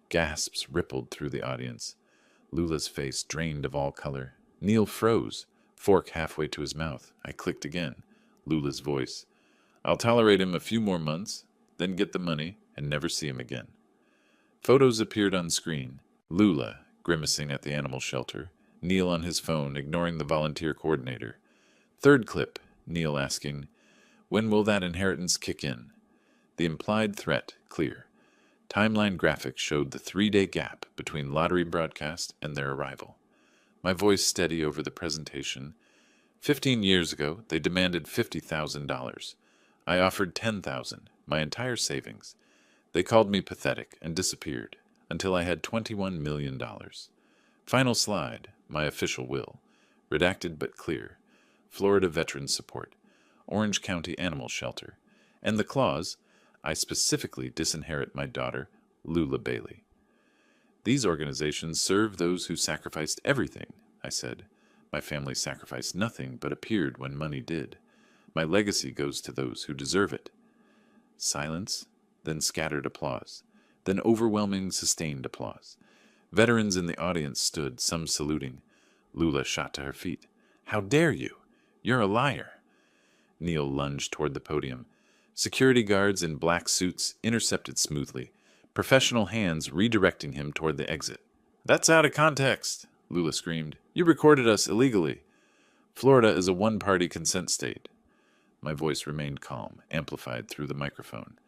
Gasps rippled through the audience. Lula's face drained of all color. Neil froze, fork halfway to his mouth. I clicked again. Lula's voice. I'll tolerate him a few more months, then get the money and never see him again. Photos appeared on screen. Lula, grimacing at the animal shelter. Neil on his phone, ignoring the volunteer coordinator. Third clip, Neil asking, when will that inheritance kick in? The implied threat clear. Timeline graphics showed the 3-day gap between lottery broadcast and their arrival. My voice steady over the presentation. 15 years ago, they demanded $50,000. I offered $10,000, my entire savings. They called me pathetic and disappeared until I had $21 million. Final slide, my official will. Redacted but clear. Florida Veterans Support. Orange County Animal Shelter, and the clause, I specifically disinherit my daughter, Lula Bailey. These organizations serve those who sacrificed everything, I said. My family sacrificed nothing but appeared when money did. My legacy goes to those who deserve it. Silence, then scattered applause, then overwhelming sustained applause. Veterans in the audience stood, some saluting. Lula shot to her feet. How dare you? You're a liar. Neil lunged toward the podium. Security guards in black suits intercepted smoothly, professional hands redirecting him toward the exit. That's out of context, Lula screamed. You recorded us illegally. Florida is a one-party consent state. My voice remained calm, amplified through the microphone.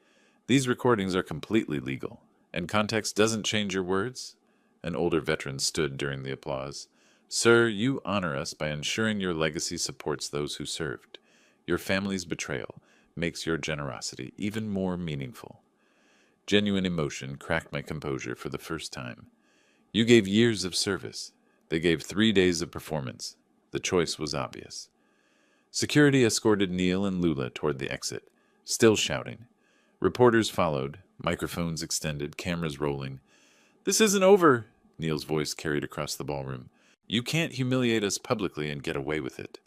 These recordings are completely legal, and context doesn't change your words. An older veteran stood during the applause. Sir, you honor us by ensuring your legacy supports those who served. Your family's betrayal makes your generosity even more meaningful. Genuine emotion cracked my composure for the first time. You gave years of service. They gave 3 days of performance. The choice was obvious. Security escorted Neil and Lula toward the exit, still shouting. Reporters followed, microphones extended, cameras rolling. This isn't over, Neil's voice carried across the ballroom. You can't humiliate us publicly and get away with it.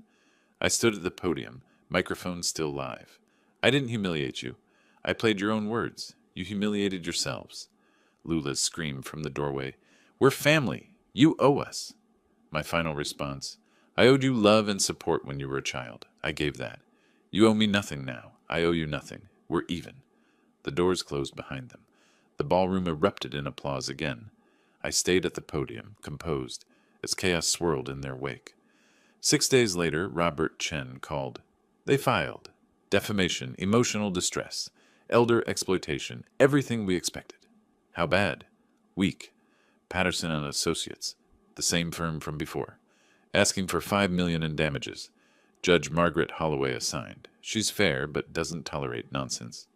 I stood at the podium, microphone still live. I didn't humiliate you. I played your own words. You humiliated yourselves. Lula screamed from the doorway. We're family. You owe us. My final response. I owed you love and support when you were a child. I gave that. You owe me nothing now. I owe you nothing. We're even. The doors closed behind them. The ballroom erupted in applause again. I stayed at the podium, composed, as chaos swirled in their wake. 6 days later, Robert Chen called. They filed. Defamation, emotional distress, elder exploitation, everything we expected. How bad? Weak. Patterson and Associates, the same firm from before, asking for $5 million in damages. Judge Margaret Holloway assigned. She's fair, but doesn't tolerate nonsense.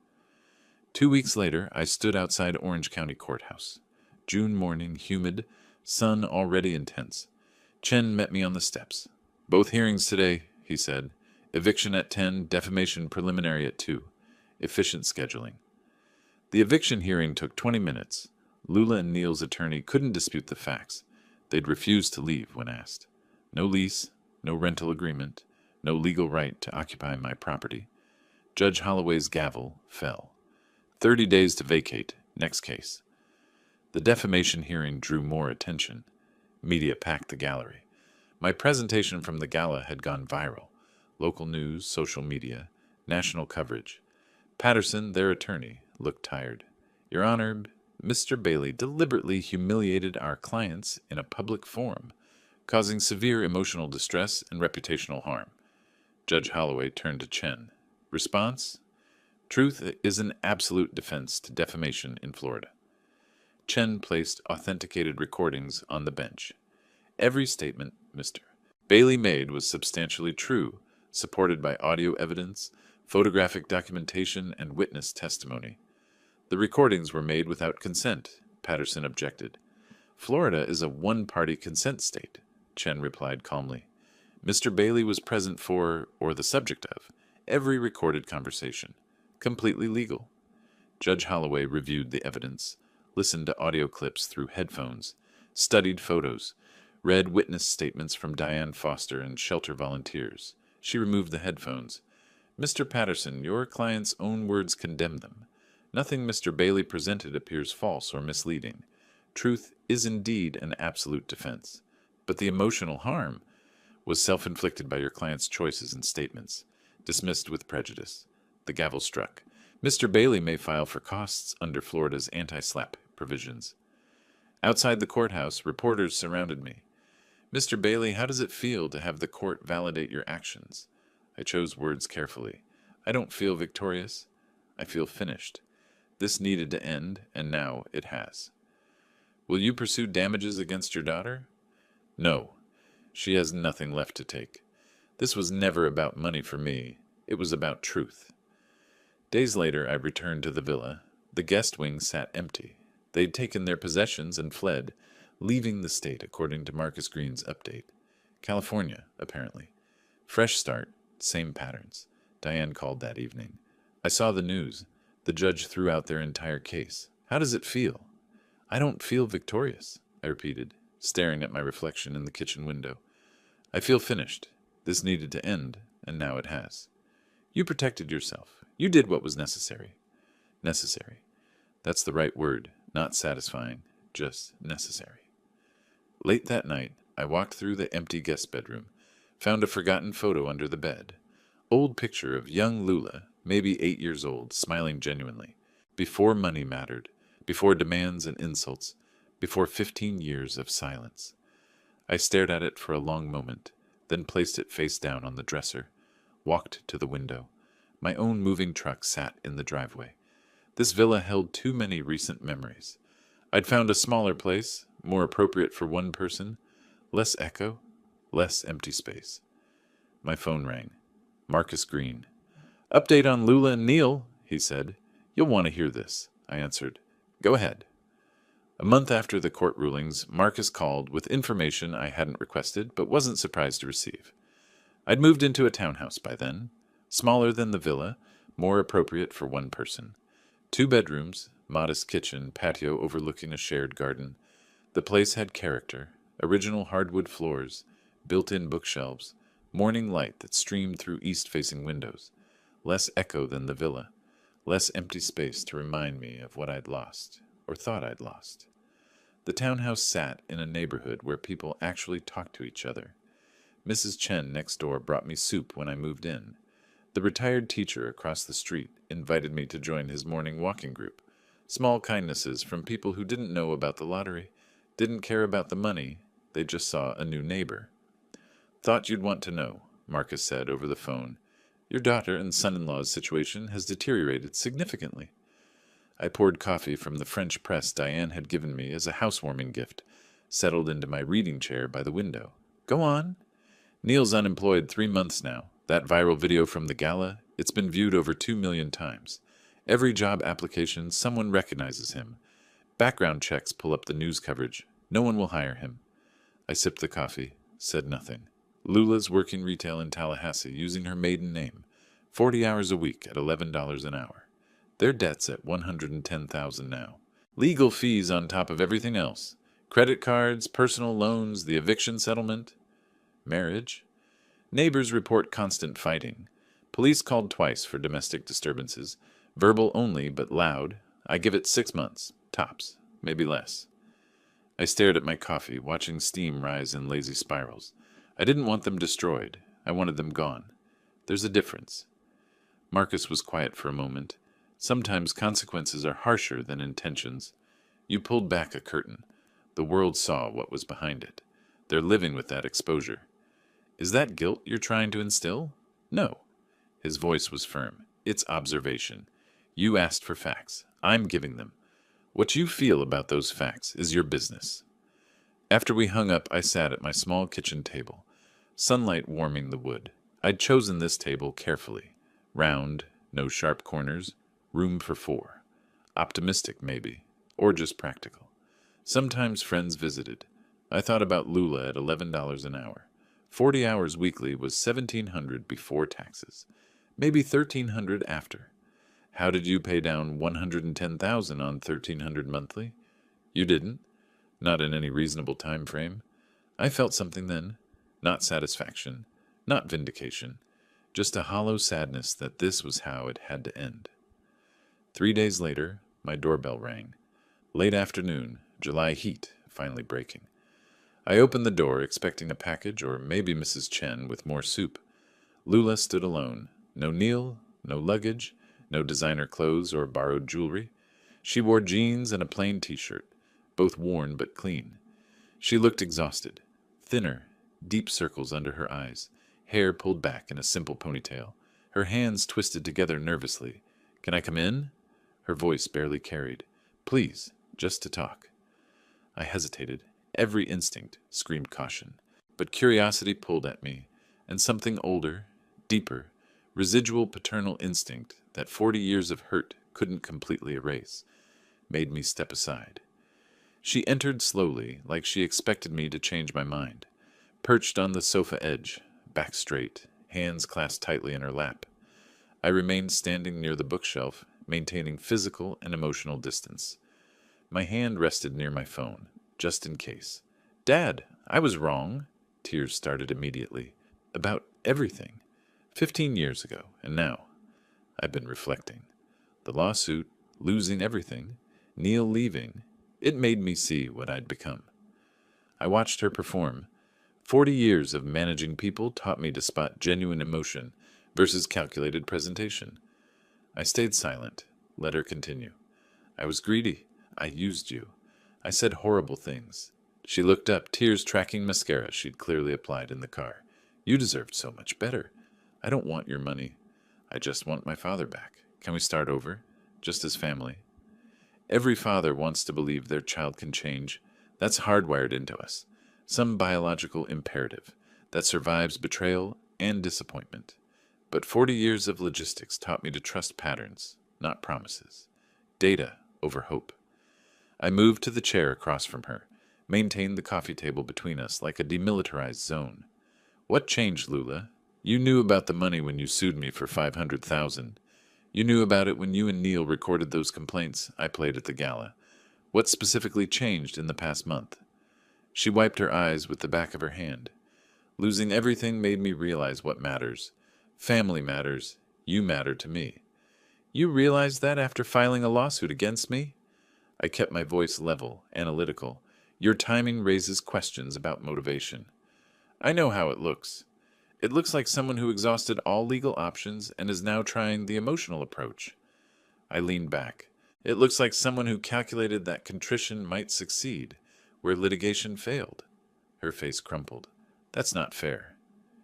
2 weeks later, I stood outside Orange County Courthouse. June morning, humid, sun already intense. Chen met me on the steps. Both hearings today, he said. Eviction at 10, defamation preliminary at 2. Efficient scheduling. The eviction hearing took 20 minutes. Lula and Neil's attorney couldn't dispute the facts. They'd refused to leave when asked. No lease, no rental agreement, no legal right to occupy my property. Judge Holloway's gavel fell. 30 days to vacate, next case. The defamation hearing drew more attention. Media packed the gallery. My presentation from the gala had gone viral. Local news, social media, national coverage. Patterson, their attorney, looked tired. Your Honor, Mr. Bailey deliberately humiliated our clients in a public forum, causing severe emotional distress and reputational harm. Judge Holloway turned to Chen. Response? Truth is an absolute defense to defamation in Florida. Chen placed authenticated recordings on the bench. Every statement Mr. Bailey made was substantially true, supported by audio evidence, photographic documentation, and witness testimony. The recordings were made without consent, Patterson objected. Florida is a one-party consent state, Chen replied calmly. Mr. Bailey was present for, or the subject of, every recorded conversation. Completely legal. Judge Holloway reviewed the evidence, listened to audio clips through headphones, studied photos, read witness statements from Diane Foster and shelter volunteers. She removed the headphones. Mr. Patterson, your client's own words condemn them. Nothing Mr. Bailey presented appears false or misleading. Truth is indeed an absolute defense. But the emotional harm was self-inflicted by your client's choices and statements, dismissed with prejudice. The gavel struck. Mr. Bailey may file for costs under Florida's anti-SLAPP provisions. Outside the courthouse, reporters surrounded me. Mr. Bailey, how does it feel to have the court validate your actions? I chose words carefully. I don't feel victorious. I feel finished. This needed to end, and now it has. Will you pursue damages against your daughter? No. She has nothing left to take. This was never about money for me. It was about truth. Days later, I returned to the villa. The guest wing sat empty. They'd taken their possessions and fled, leaving the state according to Marcus Green's update. California, apparently. Fresh start, same patterns. Diane called that evening. I saw the news. The judge threw out their entire case. How does it feel? I don't feel victorious, I repeated, staring at my reflection in the kitchen window. I feel finished. This needed to end, and now it has. You protected yourself. You did what was necessary. Necessary. That's the right word. Not satisfying, just necessary. Late that night, I walked through the empty guest bedroom, found a forgotten photo under the bed. Old picture of young Lula, maybe 8 years old, smiling genuinely. Before money mattered, before demands and insults, before 15 years of silence. I stared at it for a long moment, then placed it face down on the dresser, walked to the window. My own moving truck sat in the driveway. This villa held too many recent memories. I'd found a smaller place, more appropriate for one person, less echo, less empty space. My phone rang. Marcus Green. "Update on Lula and Neil," he said. "You'll want to hear this," I answered. "Go ahead." A month after the court rulings, Marcus called with information I hadn't requested but wasn't surprised to receive. I'd moved into a townhouse by then, smaller than the villa, more appropriate for one person. 2 bedrooms, modest kitchen, patio overlooking a shared garden. The place had character, original hardwood floors, built-in bookshelves, morning light that streamed through east-facing windows, less echo than the villa, less empty space to remind me of what I'd lost, or thought I'd lost. The townhouse sat in a neighborhood where people actually talked to each other. Mrs. Chen next door brought me soup when I moved in. The retired teacher across the street invited me to join his morning walking group. Small kindnesses from people who didn't know about the lottery, didn't care about the money, they just saw a new neighbor. "Thought you'd want to know," Marcus said over the phone. "Your daughter and son-in-law's situation has deteriorated significantly." I poured coffee from the French press Diane had given me as a housewarming gift, settled into my reading chair by the window. "Go on." "Neil's unemployed 3 months now. That viral video from the gala, it's been viewed over 2 million times. Every job application, someone recognizes him. Background checks pull up the news coverage. No one will hire him." I sipped the coffee, said nothing. Lula's working retail in Tallahassee using her maiden name. 40 hours a week at $11 an hour. Their debt's at $110,000 now. Legal fees on top of everything else. Credit cards, personal loans, the eviction settlement. Marriage. Neighbors report constant fighting. Police called twice for domestic disturbances. Verbal only, but loud. I give it 6 months. Tops. Maybe less. I stared at my coffee, watching steam rise in lazy spirals. I didn't want them destroyed. I wanted them gone. There's a difference. Marcus was quiet for a moment. Sometimes consequences are harsher than intentions. You pulled back a curtain. The world saw what was behind it. They're living with that exposure. "Is that guilt you're trying to instill?" "No." His voice was firm. "It's observation. You asked for facts. I'm giving them. What you feel about those facts is your business." After we hung up, I sat at my small kitchen table, sunlight warming the wood. I'd chosen this table carefully. Round, no sharp corners, room for 4. Optimistic, maybe, or just practical. Sometimes friends visited. I thought about Lula at $11 an hour. 40 hours weekly was $1,700 before taxes, maybe $1,300 after. How did you pay down $110,000 on $1,300 monthly? You didn't. Not in any reasonable time frame. I felt something then. Not satisfaction. Not vindication. Just a hollow sadness that this was how it had to end. 3 days later, my doorbell rang. Late afternoon, July heat finally breaking. I opened the door, expecting a package or maybe Mrs. Chen with more soup. Lula stood alone. No Neil, no luggage, no designer clothes or borrowed jewelry. She wore jeans and a plain t-shirt, both worn but clean. She looked exhausted, thinner, deep circles under her eyes, hair pulled back in a simple ponytail, her hands twisted together nervously. "Can I come in?" Her voice barely carried. "Please, just to talk." I hesitated. Every instinct screamed caution, but curiosity pulled at me, and something older, deeper, residual paternal instinct that 40 years of hurt couldn't completely erase, made me step aside. She entered slowly, like she expected me to change my mind, perched on the sofa edge, back straight, hands clasped tightly in her lap. I remained standing near the bookshelf, maintaining physical and emotional distance. My hand rested near my phone, just in case. Dad, I was wrong. Tears started immediately. About everything. 15 years ago, and now. I've been reflecting. The lawsuit, losing everything, Neil leaving, it made me see what I'd become. I watched her perform. 40 years of managing people taught me to spot genuine emotion versus calculated presentation. I stayed silent, let her continue. I was greedy. I used you. I said horrible things. She looked up, tears tracking mascara she'd clearly applied in the car. You deserved so much better. I don't want your money. I just want my father back. Can we start over? Just as family. Every father wants to believe their child can change. That's hardwired into us. Some biological imperative that survives betrayal and disappointment. But 40 years of logistics taught me to trust patterns, not promises. Data over hope. I moved to the chair across from her, maintained the coffee table between us like a demilitarized zone. What changed, Lula? You knew about the money when you sued me for $500,000. You knew about it when you and Neil recorded those complaints I played at the gala. What specifically changed in the past month? She wiped her eyes with the back of her hand. Losing everything made me realize what matters. Family matters. You matter to me. You realized that after filing a lawsuit against me? I kept my voice level, analytical. Your timing raises questions about motivation. I know how it looks. It looks like someone who exhausted all legal options and is now trying the emotional approach. I leaned back. It looks like someone who calculated that contrition might succeed, where litigation failed. Her face crumpled. That's not fair.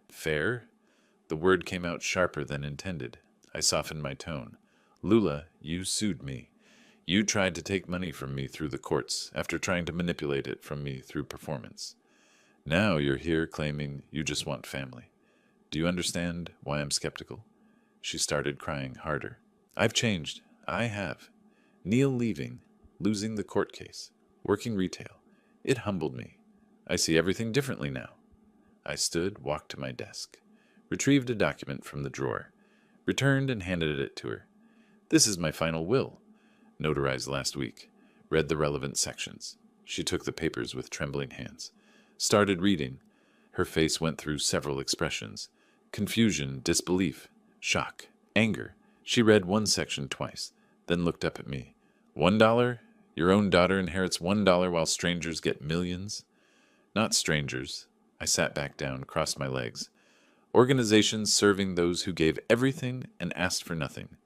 Fair? The word came out sharper than intended. I softened my tone. Lula, you sued me. You tried to take money from me through the courts after trying to manipulate it from me through performance. Now you're here claiming you just want family. Do you understand why I'm skeptical? She started crying harder. I've changed. I have. Neil leaving, losing the court case, working retail. It humbled me. I see everything differently now. I stood, walked to my desk, retrieved a document from the drawer, returned and handed it to her. This is my final will, notarized last week. Read the relevant sections. She took the papers with trembling hands, started reading. Her face went through several expressions. Confusion, disbelief, shock, anger. She read one section twice, then looked up at me. $1? Your own daughter inherits $1 while strangers get millions? Not strangers. I sat back down, crossed my legs. Organizations serving those who gave everything and asked for nothing.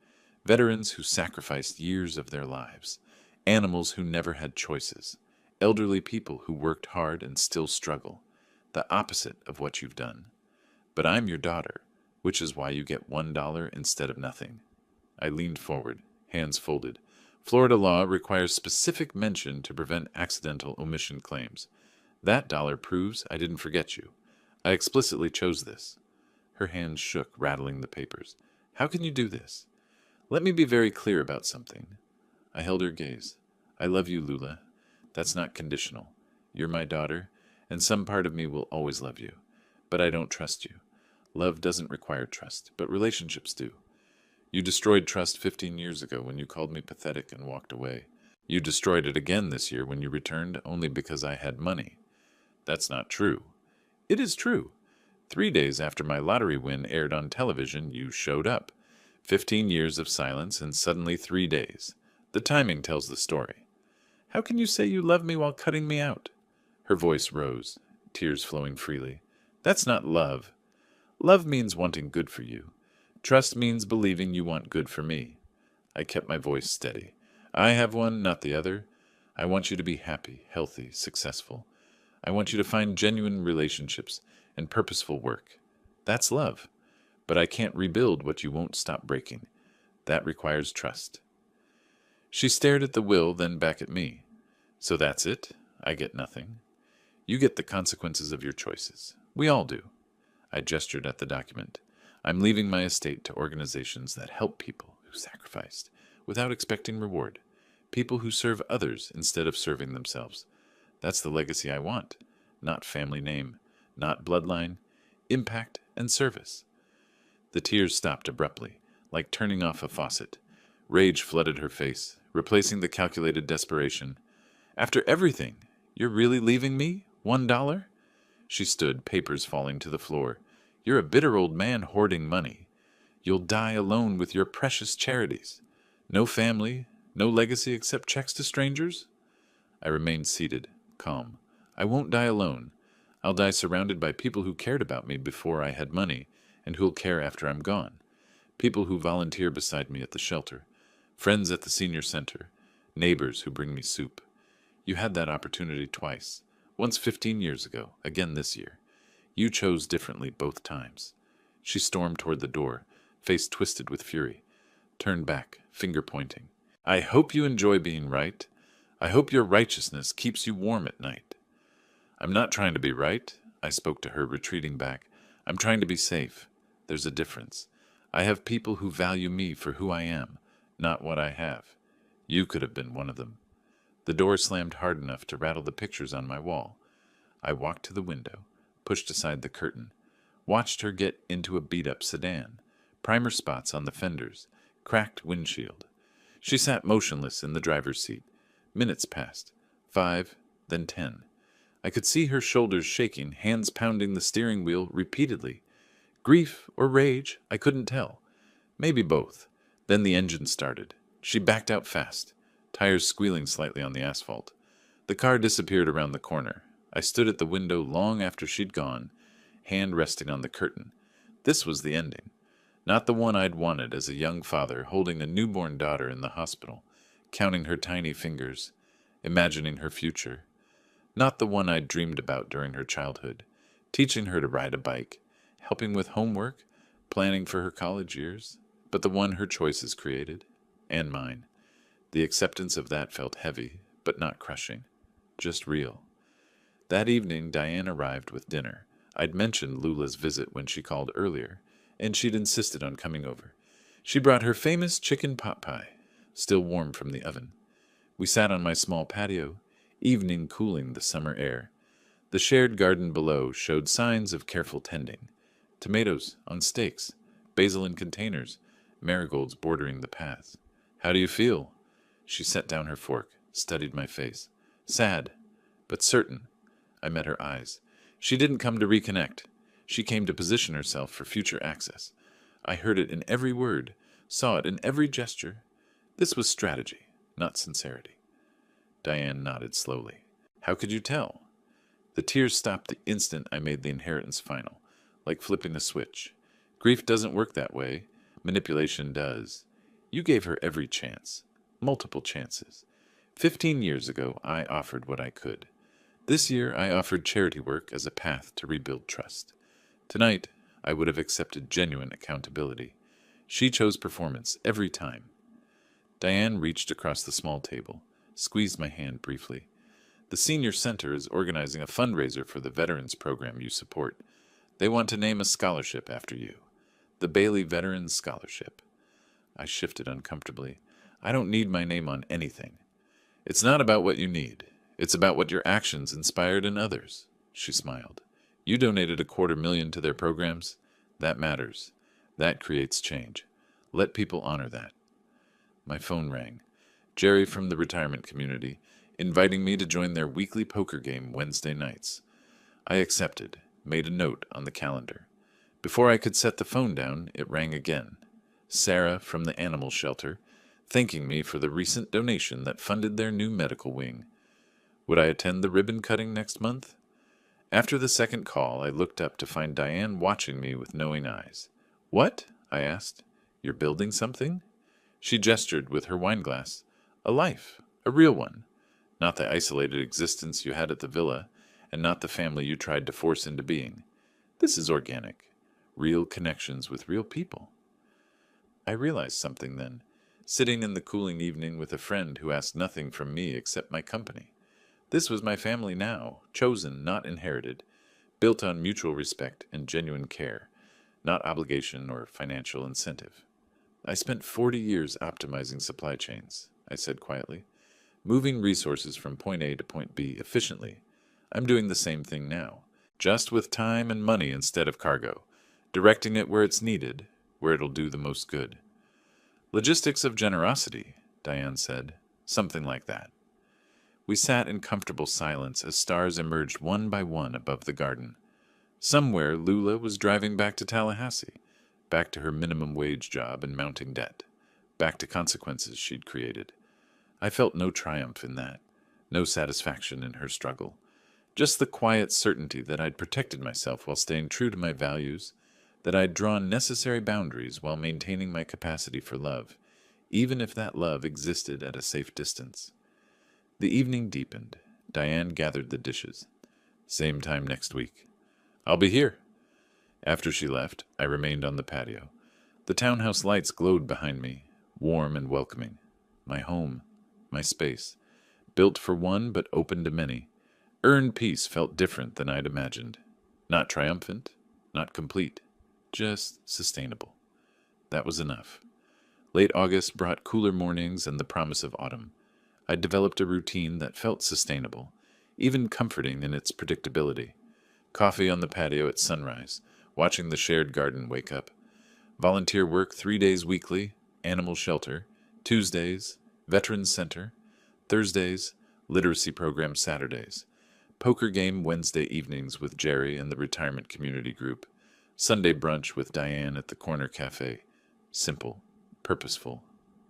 Veterans who sacrificed years of their lives. Animals who never had choices. Elderly people who worked hard and still struggle. The opposite of what you've done. But I'm your daughter, which is why you get $1 instead of nothing. I leaned forward, hands folded. Florida law requires specific mention to prevent accidental omission claims. That dollar proves I didn't forget you. I explicitly chose this. Her hands shook, rattling the papers. How can you do this? Let me be very clear about something. I held her gaze. I love you, Lula. That's not conditional. You're my daughter, and some part of me will always love you. But I don't trust you. Love doesn't require trust, but relationships do. You destroyed trust 15 years ago when you called me pathetic and walked away. You destroyed it again this year when you returned only because I had money. That's not true. It is true. 3 days after my lottery win aired on television, you showed up. 15 years of silence and suddenly 3 days. The timing tells the story. How can you say you love me while cutting me out? Her voice rose, tears flowing freely. That's not love. Love means wanting good for you. Trust means believing you want good for me. I kept my voice steady. I have one, not the other. I want you to be happy, healthy, successful. I want you to find genuine relationships and purposeful work. That's love. But I can't rebuild what you won't stop breaking. That requires trust. She stared at the will, then back at me. So that's it? I get nothing. You get the consequences of your choices. We all do. I gestured at the document. I'm leaving my estate to organizations that help people who sacrificed without expecting reward. People who serve others instead of serving themselves. That's the legacy I want. Not family name, not bloodline, impact and service. The tears stopped abruptly. like turning off a faucet. Rage flooded her face, replacing the calculated desperation. After everything, you're really leaving me? $1? She stood, papers falling to the floor. You're a bitter old man hoarding money. You'll die alone with your precious charities. No family, no legacy except checks to strangers? I remained seated, calm. I won't die alone. I'll die surrounded by people who cared about me before I had money, and who'll care after I'm gone. People who volunteer beside me at the shelter, friends at the senior center, neighbors who bring me soup. You had that opportunity twice, once 15 years ago, again this year. You chose differently both times. She stormed toward the door, face twisted with fury, turned back, finger pointing. I hope you enjoy being right. I hope your righteousness keeps you warm at night. I'm not trying to be right, I spoke to her, retreating back. I'm trying to be safe. There's a difference. I have people who value me for who I am, not what I have. You could have been one of them. The door slammed hard enough to rattle the pictures on my wall. I walked to the window, pushed aside the curtain, watched her get into a beat-up sedan, primer spots on the fenders, cracked windshield. She sat motionless in the driver's seat. Minutes passed. 5, then 10. I could see her shoulders shaking, hands pounding the steering wheel repeatedly. Grief or rage, I couldn't tell. Maybe both. Then the engine started. She backed out fast, tires squealing slightly on the asphalt. The car disappeared around the corner. I stood at the window long after she'd gone, hand resting on the curtain. This was the ending. Not the one I'd wanted as a young father holding a newborn daughter in the hospital, counting her tiny fingers, imagining her future. Not the one I'd dreamed about during her childhood, teaching her to ride a bike, helping with homework, planning for her college years, but the one her choices created, and mine. The acceptance of that felt heavy, but not crushing, just real. That evening, Diane arrived with dinner. I'd mentioned Lula's visit when she called earlier, and she'd insisted on coming over. She brought her famous chicken pot pie, still warm from the oven. We sat on my small patio, evening cooling the summer air. The shared garden below showed signs of careful tending. Tomatoes on stakes, basil in containers, marigolds bordering the paths. How do you feel? She set down her fork, studied my face. Sad, but certain. I met her eyes. She didn't come to reconnect. She came to position herself for future access. I heard it in every word, saw it in every gesture. This was strategy, not sincerity. Diane nodded slowly. How could you tell? The tears stopped the instant I made the inheritance final, like flipping a switch. Grief doesn't work that way. Manipulation does. You gave her every chance. Multiple chances. 15 years ago, I offered what I could. This year, I offered charity work as a path to rebuild trust. Tonight, I would have accepted genuine accountability. She chose performance every time. Diane reached across the small table, squeezed my hand briefly. The Senior Center is organizing a fundraiser for the veterans program you support. They want to name a scholarship after you. The Bailey Veterans Scholarship. I shifted uncomfortably. I don't need my name on anything. It's not about what you need. It's about what your actions inspired in others. She smiled. You donated $250,000 to their programs. That matters. That creates change. Let people honor that. My phone rang. Jerry from the retirement community, inviting me to join their weekly poker game Wednesday nights. I accepted, made a note on the calendar. Before I could set the phone down, it rang again. Sarah from the animal shelter, thanking me for the recent donation that funded their new medical wing. Would I attend the ribbon cutting next month? After the second call, I looked up to find Diane watching me with knowing eyes. What? I asked. You're building something? She gestured with her wineglass. A life, a real one. Not the isolated existence you had at the villa, and not the family you tried to force into being. This is organic. Real connections with real people. I realized something then, sitting in the cooling evening with a friend who asked nothing from me except my company. This was my family now, chosen, not inherited, built on mutual respect and genuine care, not obligation or financial incentive. I spent 40 years optimizing supply chains, I said quietly, moving resources from point A to point B efficiently. I'm doing the same thing now, just with time and money instead of cargo, directing it where it's needed, where it'll do the most good. Logistics of generosity, Diane said. Something like that. We sat in comfortable silence as stars emerged one by one above the garden. Somewhere, Lula was driving back to Tallahassee, back to her minimum wage job and mounting debt, back to consequences she'd created. I felt no triumph in that, no satisfaction in her struggle, just the quiet certainty that I'd protected myself while staying true to my values, that I'd drawn necessary boundaries while maintaining my capacity for love, even if that love existed at a safe distance. The evening deepened. Diane gathered the dishes. Same time next week. I'll be here. After she left, I remained on the patio. The townhouse lights glowed behind me, warm and welcoming. My home, my space, built for one but open to many. Earned peace felt different than I'd imagined. Not triumphant, not complete, just sustainable. That was enough. Late August brought cooler mornings and the promise of autumn. I'd developed a routine that felt sustainable, even comforting in its predictability. Coffee on the patio at sunrise, watching the shared garden wake up. Volunteer work 3 days weekly, animal shelter. Tuesdays, Veterans Center. Thursdays, literacy program Saturdays. Poker game Wednesday evenings with Jerry and the retirement community group. Sunday brunch with Diane at the corner cafe. Simple, purposeful,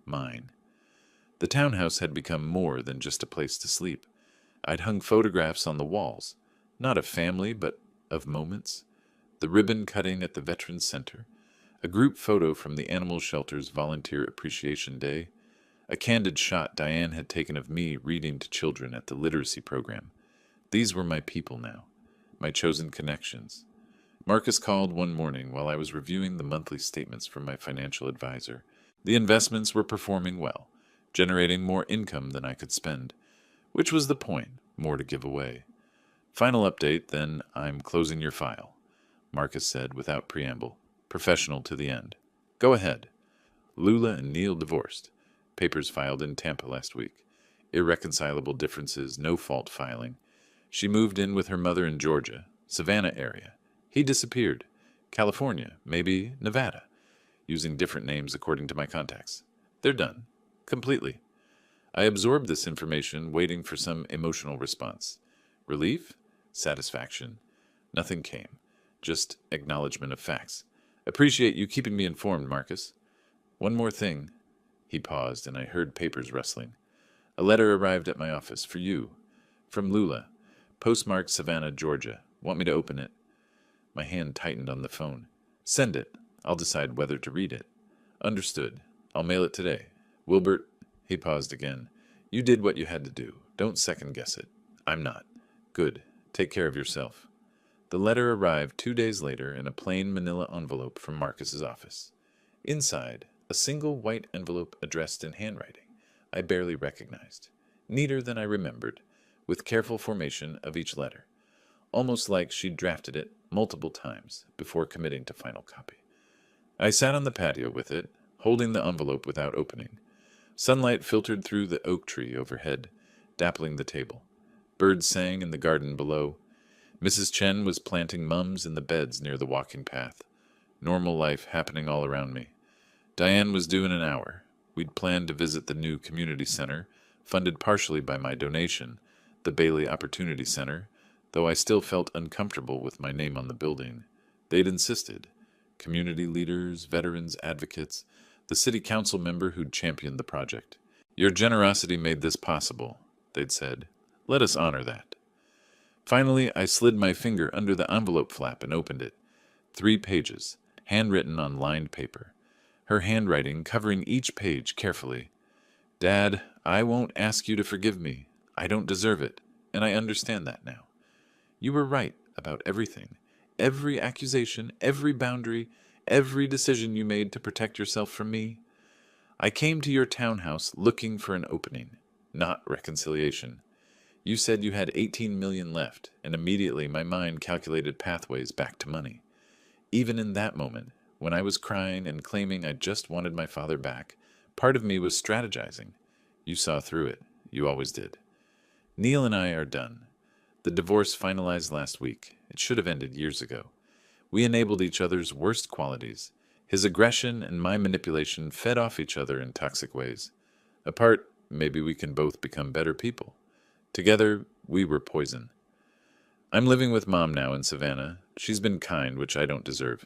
mine. The townhouse had become more than just a place to sleep. I'd hung photographs on the walls, not of family, but of moments. The ribbon cutting at the Veterans Center, a group photo from the animal shelter's Volunteer Appreciation Day, a candid shot Diane had taken of me reading to children at the literacy program. These were my people now, my chosen connections. Marcus called one morning while I was reviewing the monthly statements from my financial advisor. The investments were performing well, generating more income than I could spend, which was the point, more to give away. Final update, then I'm closing your file, Marcus said without preamble, professional to the end. Go ahead. Lula and Neil divorced. Papers filed in Tampa last week. Irreconcilable differences, no fault filing. She moved in with her mother in Georgia, Savannah area. He disappeared. California, maybe Nevada, using different names according to my contacts. They're done. Completely. I absorbed this information, waiting for some emotional response. Relief? Satisfaction? Nothing came. Just acknowledgement of facts. Appreciate you keeping me informed, Marcus. One more thing. He paused, and I heard papers rustling. A letter arrived at my office, for you. From Lula. Postmarked Savannah, Georgia. Want me to open it? My hand tightened on the phone. Send it. I'll decide whether to read it. Understood. I'll mail it today. Wilbert, he paused again. You did what you had to do. Don't second guess it. I'm not. Good. Take care of yourself. The letter arrived 2 days later in a plain manila envelope from Marcus's office. Inside, a single white envelope addressed in handwriting I barely recognized, neater than I remembered, with careful formation of each letter, almost like she'd drafted it multiple times before committing to final copy. I sat on the patio with it, holding the envelope without opening. Sunlight filtered through the oak tree overhead, dappling the table. Birds sang in the garden below. Mrs. Chen was planting mums in the beds near the walking path. Normal life happening all around me. Diane was due in an hour. We'd planned to visit the new community center, funded partially by my donation, the Bailey Opportunity Center, though I still felt uncomfortable with my name on the building. They'd insisted. Community leaders, veterans, advocates, the city council member who'd championed the project. Your generosity made this possible, they'd said. Let us honor that. Finally, I slid my finger under the envelope flap and opened it. 3 pages, handwritten on lined paper. Her handwriting covering each page carefully. Dad, I won't ask you to forgive me. I don't deserve it, and I understand that now. You were right about everything. Every accusation, every boundary, every decision you made to protect yourself from me. I came to your townhouse looking for an opening, not reconciliation. You said you had 18 million left, and immediately my mind calculated pathways back to money. Even in that moment, when I was crying and claiming I just wanted my father back, part of me was strategizing. You saw through it. You always did. Neil and I are done. The divorce finalized last week. It should have ended years ago. We enabled each other's worst qualities. His aggression and my manipulation fed off each other in toxic ways. Apart, maybe we can both become better people. Together, we were poison. I'm living with Mom now in Savannah. She's been kind, which I don't deserve.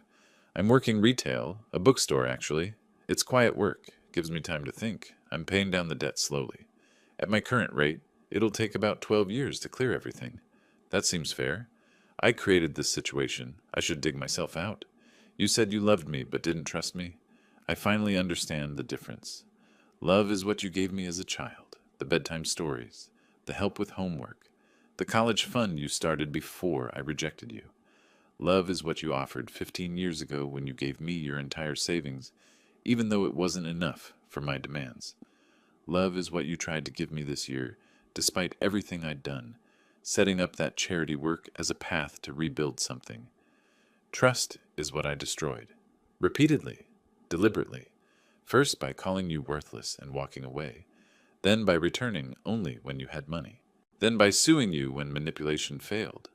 I'm working retail, a bookstore actually. It's quiet work, gives me time to think. I'm paying down the debt slowly. At my current rate, it'll take about 12 years to clear everything. That seems fair. I created this situation. I should dig myself out. You said you loved me but didn't trust me. I finally understand the difference. Love is what you gave me as a child, the bedtime stories, the help with homework, the college fund you started before I rejected you. Love is what you offered 15 years ago when you gave me your entire savings, even though it wasn't enough for my demands. Love is what you tried to give me this year, despite everything I'd done, setting up that charity work as a path to rebuild something. Trust is what I destroyed. Repeatedly, deliberately. First by calling you worthless and walking away. Then by returning only when you had money. Then by suing you when manipulation failed.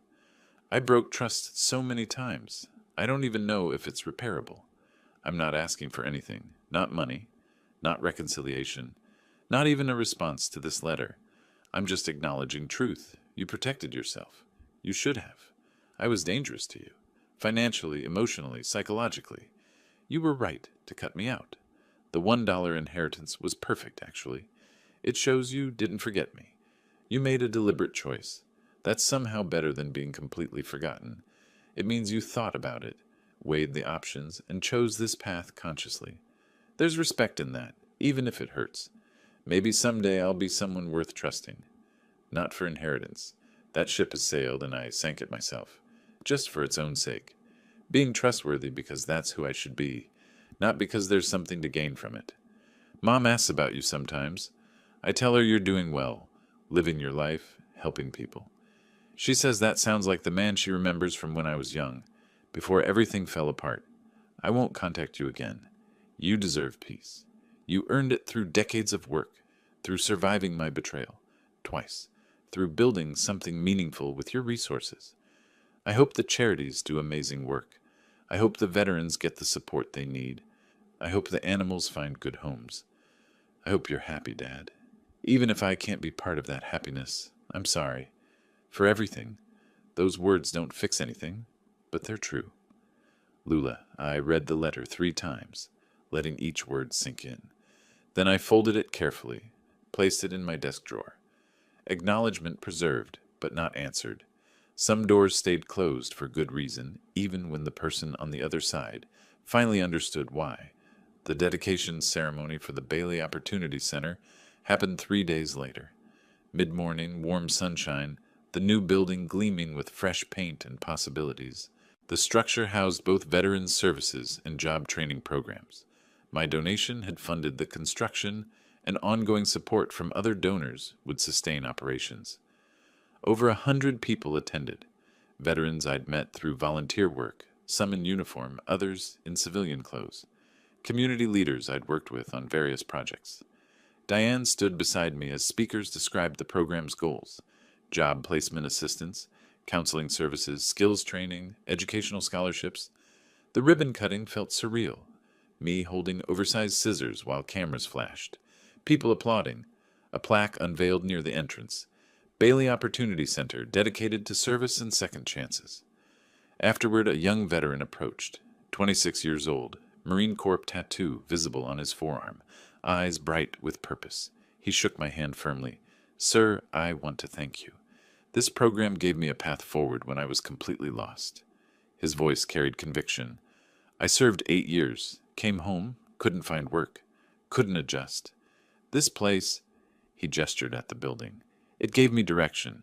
I broke trust so many times, I don't even know if it's repairable. I'm not asking for anything. Not money. Not reconciliation. Not even a response to this letter. I'm just acknowledging truth. You protected yourself. You should have. I was dangerous to you. Financially, emotionally, psychologically. You were right to cut me out. The $1 inheritance was perfect, actually. It shows you didn't forget me. You made a deliberate choice. That's somehow better than being completely forgotten. It means you thought about it, weighed the options, and chose this path consciously. There's respect in that, even if it hurts. Maybe someday I'll be someone worth trusting. Not for inheritance. That ship has sailed and I sank it myself. Just for its own sake. Being trustworthy because that's who I should be, not because there's something to gain from it. Mom asks about you sometimes. I tell her you're doing well, living your life, helping people. She says that sounds like the man she remembers from when I was young, before everything fell apart. I won't contact you again. You deserve peace. You earned it through decades of work, through surviving my betrayal, twice, through building something meaningful with your resources. I hope the charities do amazing work. I hope the veterans get the support they need. I hope the animals find good homes. I hope you're happy, Dad. Even if I can't be part of that happiness, I'm sorry. For everything. Those words don't fix anything, but they're true. Lula, I read the letter 3 times, letting each word sink in. Then I folded it carefully, placed it in my desk drawer. Acknowledgement preserved, but not answered. Some doors stayed closed for good reason, even when the person on the other side finally understood why. The dedication ceremony for the Bailey Opportunity Center happened 3 days later. Mid-morning, warm sunshine, the new building gleaming with fresh paint and possibilities. The structure housed both veterans services and job training programs. My donation had funded the construction, and ongoing support from other donors would sustain operations. Over 100 people attended. Veterans I'd met through volunteer work, some in uniform, others in civilian clothes. Community leaders I'd worked with on various projects. Diane stood beside me as speakers described the program's goals: job placement assistance, counseling services, skills training, educational scholarships. The ribbon cutting felt surreal. Me holding oversized scissors while cameras flashed. People applauding. A plaque unveiled near the entrance. Bailey Opportunity Center, dedicated to service and second chances. Afterward, a young veteran approached, 26 years old, Marine Corps tattoo visible on his forearm, eyes bright with purpose. He shook my hand firmly. Sir, I want to thank you. This program gave me a path forward when I was completely lost. His voice carried conviction. I served 8 years, came home, couldn't find work, couldn't adjust. This place, he gestured at the building. It gave me direction.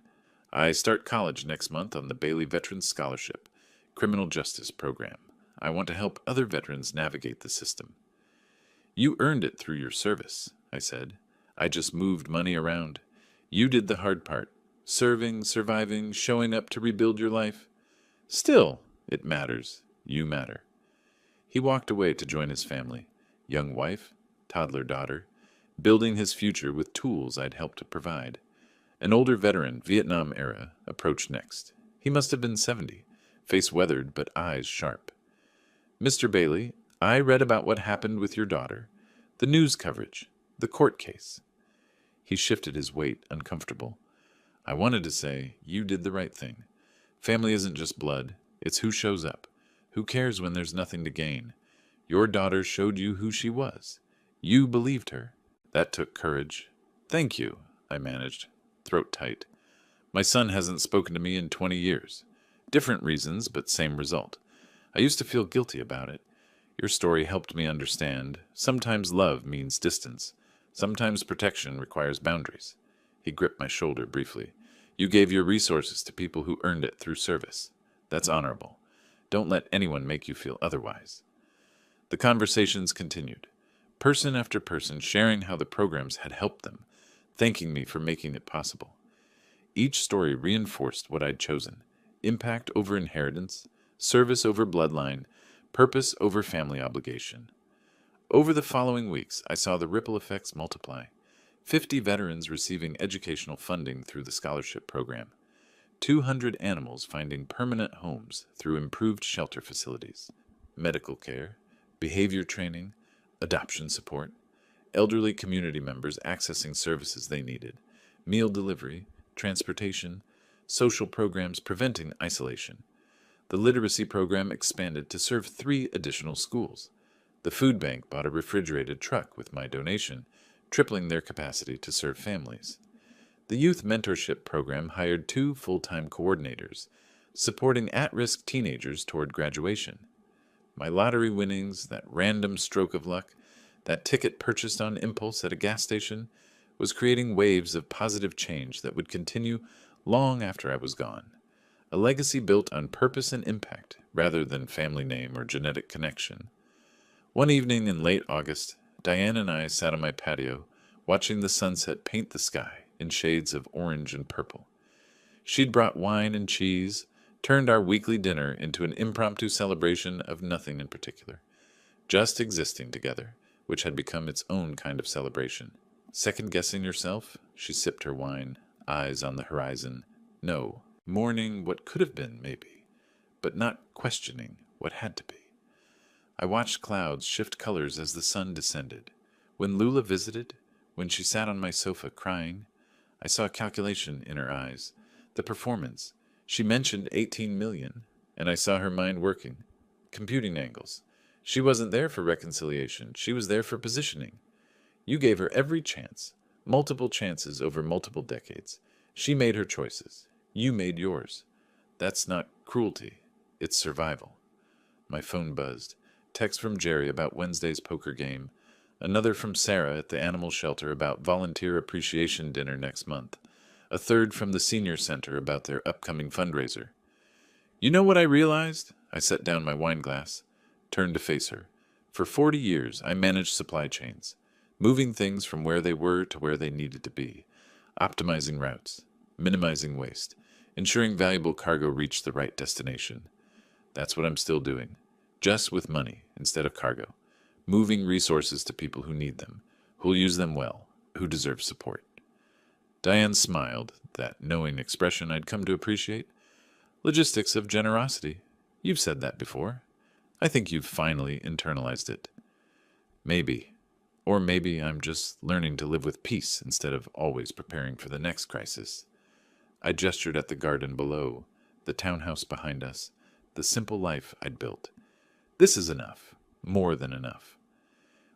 I start college next month on the Bailey Veterans Scholarship, criminal justice program. I want to help other veterans navigate the system. You earned it through your service, I said. I just moved money around. You did the hard part. Serving, surviving, showing up to rebuild your life. Still, it matters. You matter. He walked away to join his family. Young wife, toddler daughter, building his future with tools I'd helped to provide. An older veteran, Vietnam era, approached next. He must have been 70, face weathered but eyes sharp. Mr. Bailey, I read about what happened with your daughter, the news coverage, the court case. He shifted his weight, uncomfortable. I wanted to say, you did the right thing. Family isn't just blood, it's who shows up. Who cares when there's nothing to gain? Your daughter showed you who she was. You believed her. That took courage. Thank you, I managed, throat tight. My son hasn't spoken to me in 20 years. Different reasons, but same result. I used to feel guilty about it. Your story helped me understand. Sometimes love means distance. Sometimes protection requires boundaries. He gripped my shoulder briefly. You gave your resources to people who earned it through service. That's honorable. Don't let anyone make you feel otherwise. The conversations continued. Person after person sharing how the programs had helped them, thanking me for making it possible. Each story reinforced what I'd chosen: impact over inheritance, service over bloodline, purpose over family obligation. Over the following weeks, I saw the ripple effects multiply. 50 veterans receiving educational funding through the scholarship program. 200 animals finding permanent homes through improved shelter facilities. Medical care, behavior training, adoption support. Elderly community members accessing services they needed. Meal delivery, transportation, social programs preventing isolation. The literacy program expanded to serve 3 additional schools. The food bank bought a refrigerated truck with my donation, tripling their capacity to serve families. The youth mentorship program hired 2 full-time coordinators, supporting at-risk teenagers toward graduation. My lottery winnings, that random stroke of luck, that ticket purchased on impulse at a gas station, was creating waves of positive change that would continue long after I was gone. A legacy built on purpose and impact, rather than family name or genetic connection. One evening in late August, Diane and I sat on my patio, watching the sunset paint the sky in shades of orange and purple. She'd brought wine and cheese, turned our weekly dinner into an impromptu celebration of nothing in particular, just existing together, which had become its own kind of celebration. Second-guessing yourself, she sipped her wine, eyes on the horizon. No, mourning what could have been, maybe, but not questioning what had to be. I watched clouds shift colors as the sun descended. When Lula visited, when she sat on my sofa crying, I saw calculation in her eyes. The performance. She mentioned 18 million, and I saw her mind working. Computing angles. She wasn't there for reconciliation. She was there for positioning. You gave her every chance, multiple chances over multiple decades. She made her choices. You made yours. That's not cruelty. It's survival. My phone buzzed. Text from Jerry about Wednesday's poker game. Another from Sarah at the animal shelter about volunteer appreciation dinner next month. A third from the senior center about their upcoming fundraiser. You know what I realized? I set down my wine glass, turned to face her. For 40 years, I managed supply chains, moving things from where they were to where they needed to be, optimizing routes, minimizing waste, ensuring valuable cargo reached the right destination. That's what I'm still doing, just with money instead of cargo, moving resources to people who need them, who'll use them well, who deserve support. Diane smiled, that knowing expression I'd come to appreciate. Logistics of generosity. You've said that before. I think you've finally internalized it. Maybe. Or maybe I'm just learning to live with peace instead of always preparing for the next crisis. I gestured at the garden below, the townhouse behind us, the simple life I'd built. This is enough. More than enough.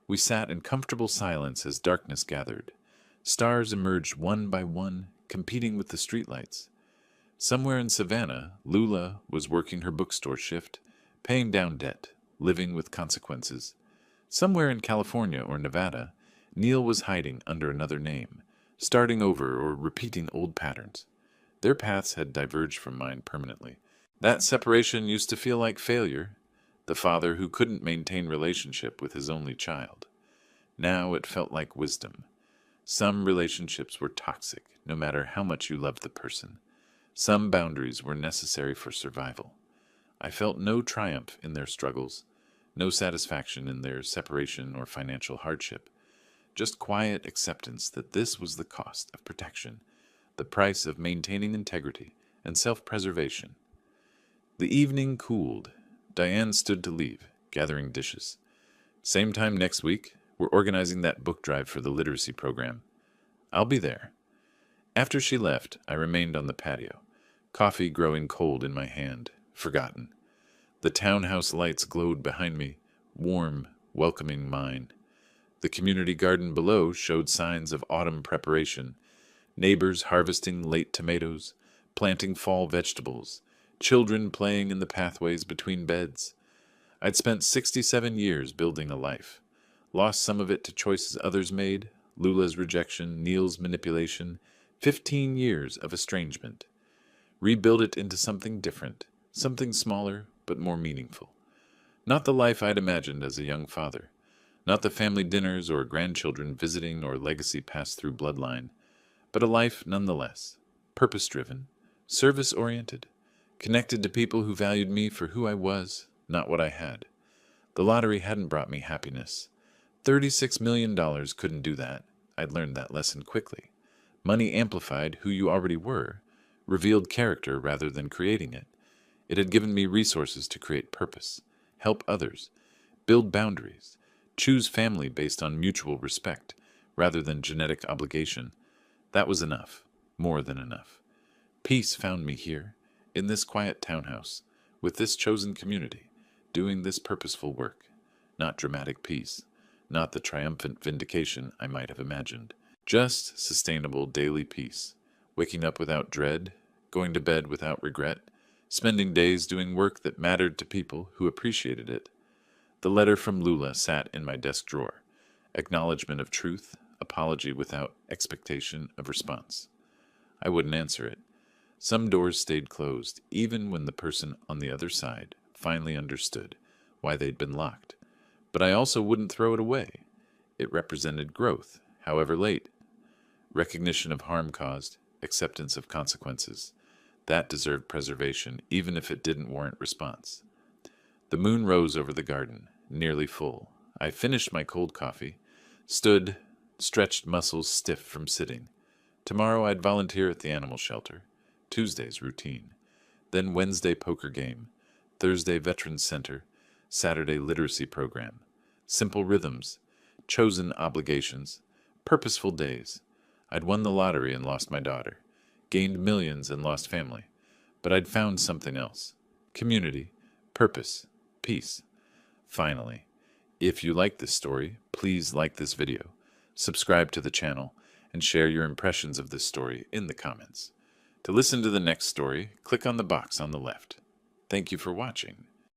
We sat in comfortable silence as darkness gathered. Stars emerged one by one, competing with the streetlights. Somewhere in Savannah, Lula was working her bookstore shift, paying down debt, living with consequences. Somewhere in California or Nevada, Neil was hiding under another name, starting over or repeating old patterns. Their paths had diverged from mine permanently. That separation used to feel like failure, the father who couldn't maintain relationship with his only child. Now it felt like wisdom. Some relationships were toxic, no matter how much you loved the person. Some boundaries were necessary for survival. I felt no triumph in their struggles, no satisfaction in their separation or financial hardship, just quiet acceptance that this was the cost of protection, the price of maintaining integrity and self-preservation. The evening cooled. Diane stood to leave, gathering dishes. Same time next week, we're organizing that book drive for the literacy program. I'll be there. After she left, I remained on the patio, coffee growing cold in my hand, forgotten. The townhouse lights glowed behind me, warm, welcoming mine. The community garden below showed signs of autumn preparation, neighbors harvesting late tomatoes, planting fall vegetables, children playing in the pathways between beds. I'd spent 67 years building a life, lost some of it to choices others made, Lula's rejection, Neil's manipulation, 15 years of estrangement. Rebuild it into something different, something smaller but more meaningful. Not the life I'd imagined as a young father, not the family dinners or grandchildren visiting or legacy passed through bloodline, but a life nonetheless, purpose-driven, service-oriented, connected to people who valued me for who I was, not what I had. The lottery hadn't brought me happiness. $36 million couldn't do that. I'd learned that lesson quickly. Money amplified who you already were, revealed character rather than creating it. It had given me resources to create purpose, help others, build boundaries, choose family based on mutual respect rather than genetic obligation. That was enough, more than enough. Peace found me here, in this quiet townhouse, with this chosen community, doing this purposeful work. Not dramatic peace, not the triumphant vindication I might have imagined. Just sustainable daily peace, waking up without dread, going to bed without regret, spending days doing work that mattered to people who appreciated it. The letter from Lula sat in my desk drawer. Acknowledgement of truth, apology without expectation of response. I wouldn't answer it. Some doors stayed closed, even when the person on the other side finally understood why they'd been locked. But I also wouldn't throw it away. It represented growth, however late. Recognition of harm caused, acceptance of consequences. That deserved preservation, even if it didn't warrant response. The moon rose over the garden, nearly full. I finished my cold coffee, stood, stretched muscles stiff from sitting. Tomorrow I'd volunteer at the animal shelter. Tuesday's routine. Then Wednesday poker game. Thursday Veterans Center. Saturday literacy program. Simple rhythms. Chosen obligations. Purposeful days. I'd won the lottery and lost my daughter. Gained millions and lost family. But I'd found something else. Community. Purpose. Peace. Finally. If you like this story, please like this video, subscribe to the channel, and share your impressions of this story in the comments. To listen to the next story, click on the box on the left. Thank you for watching.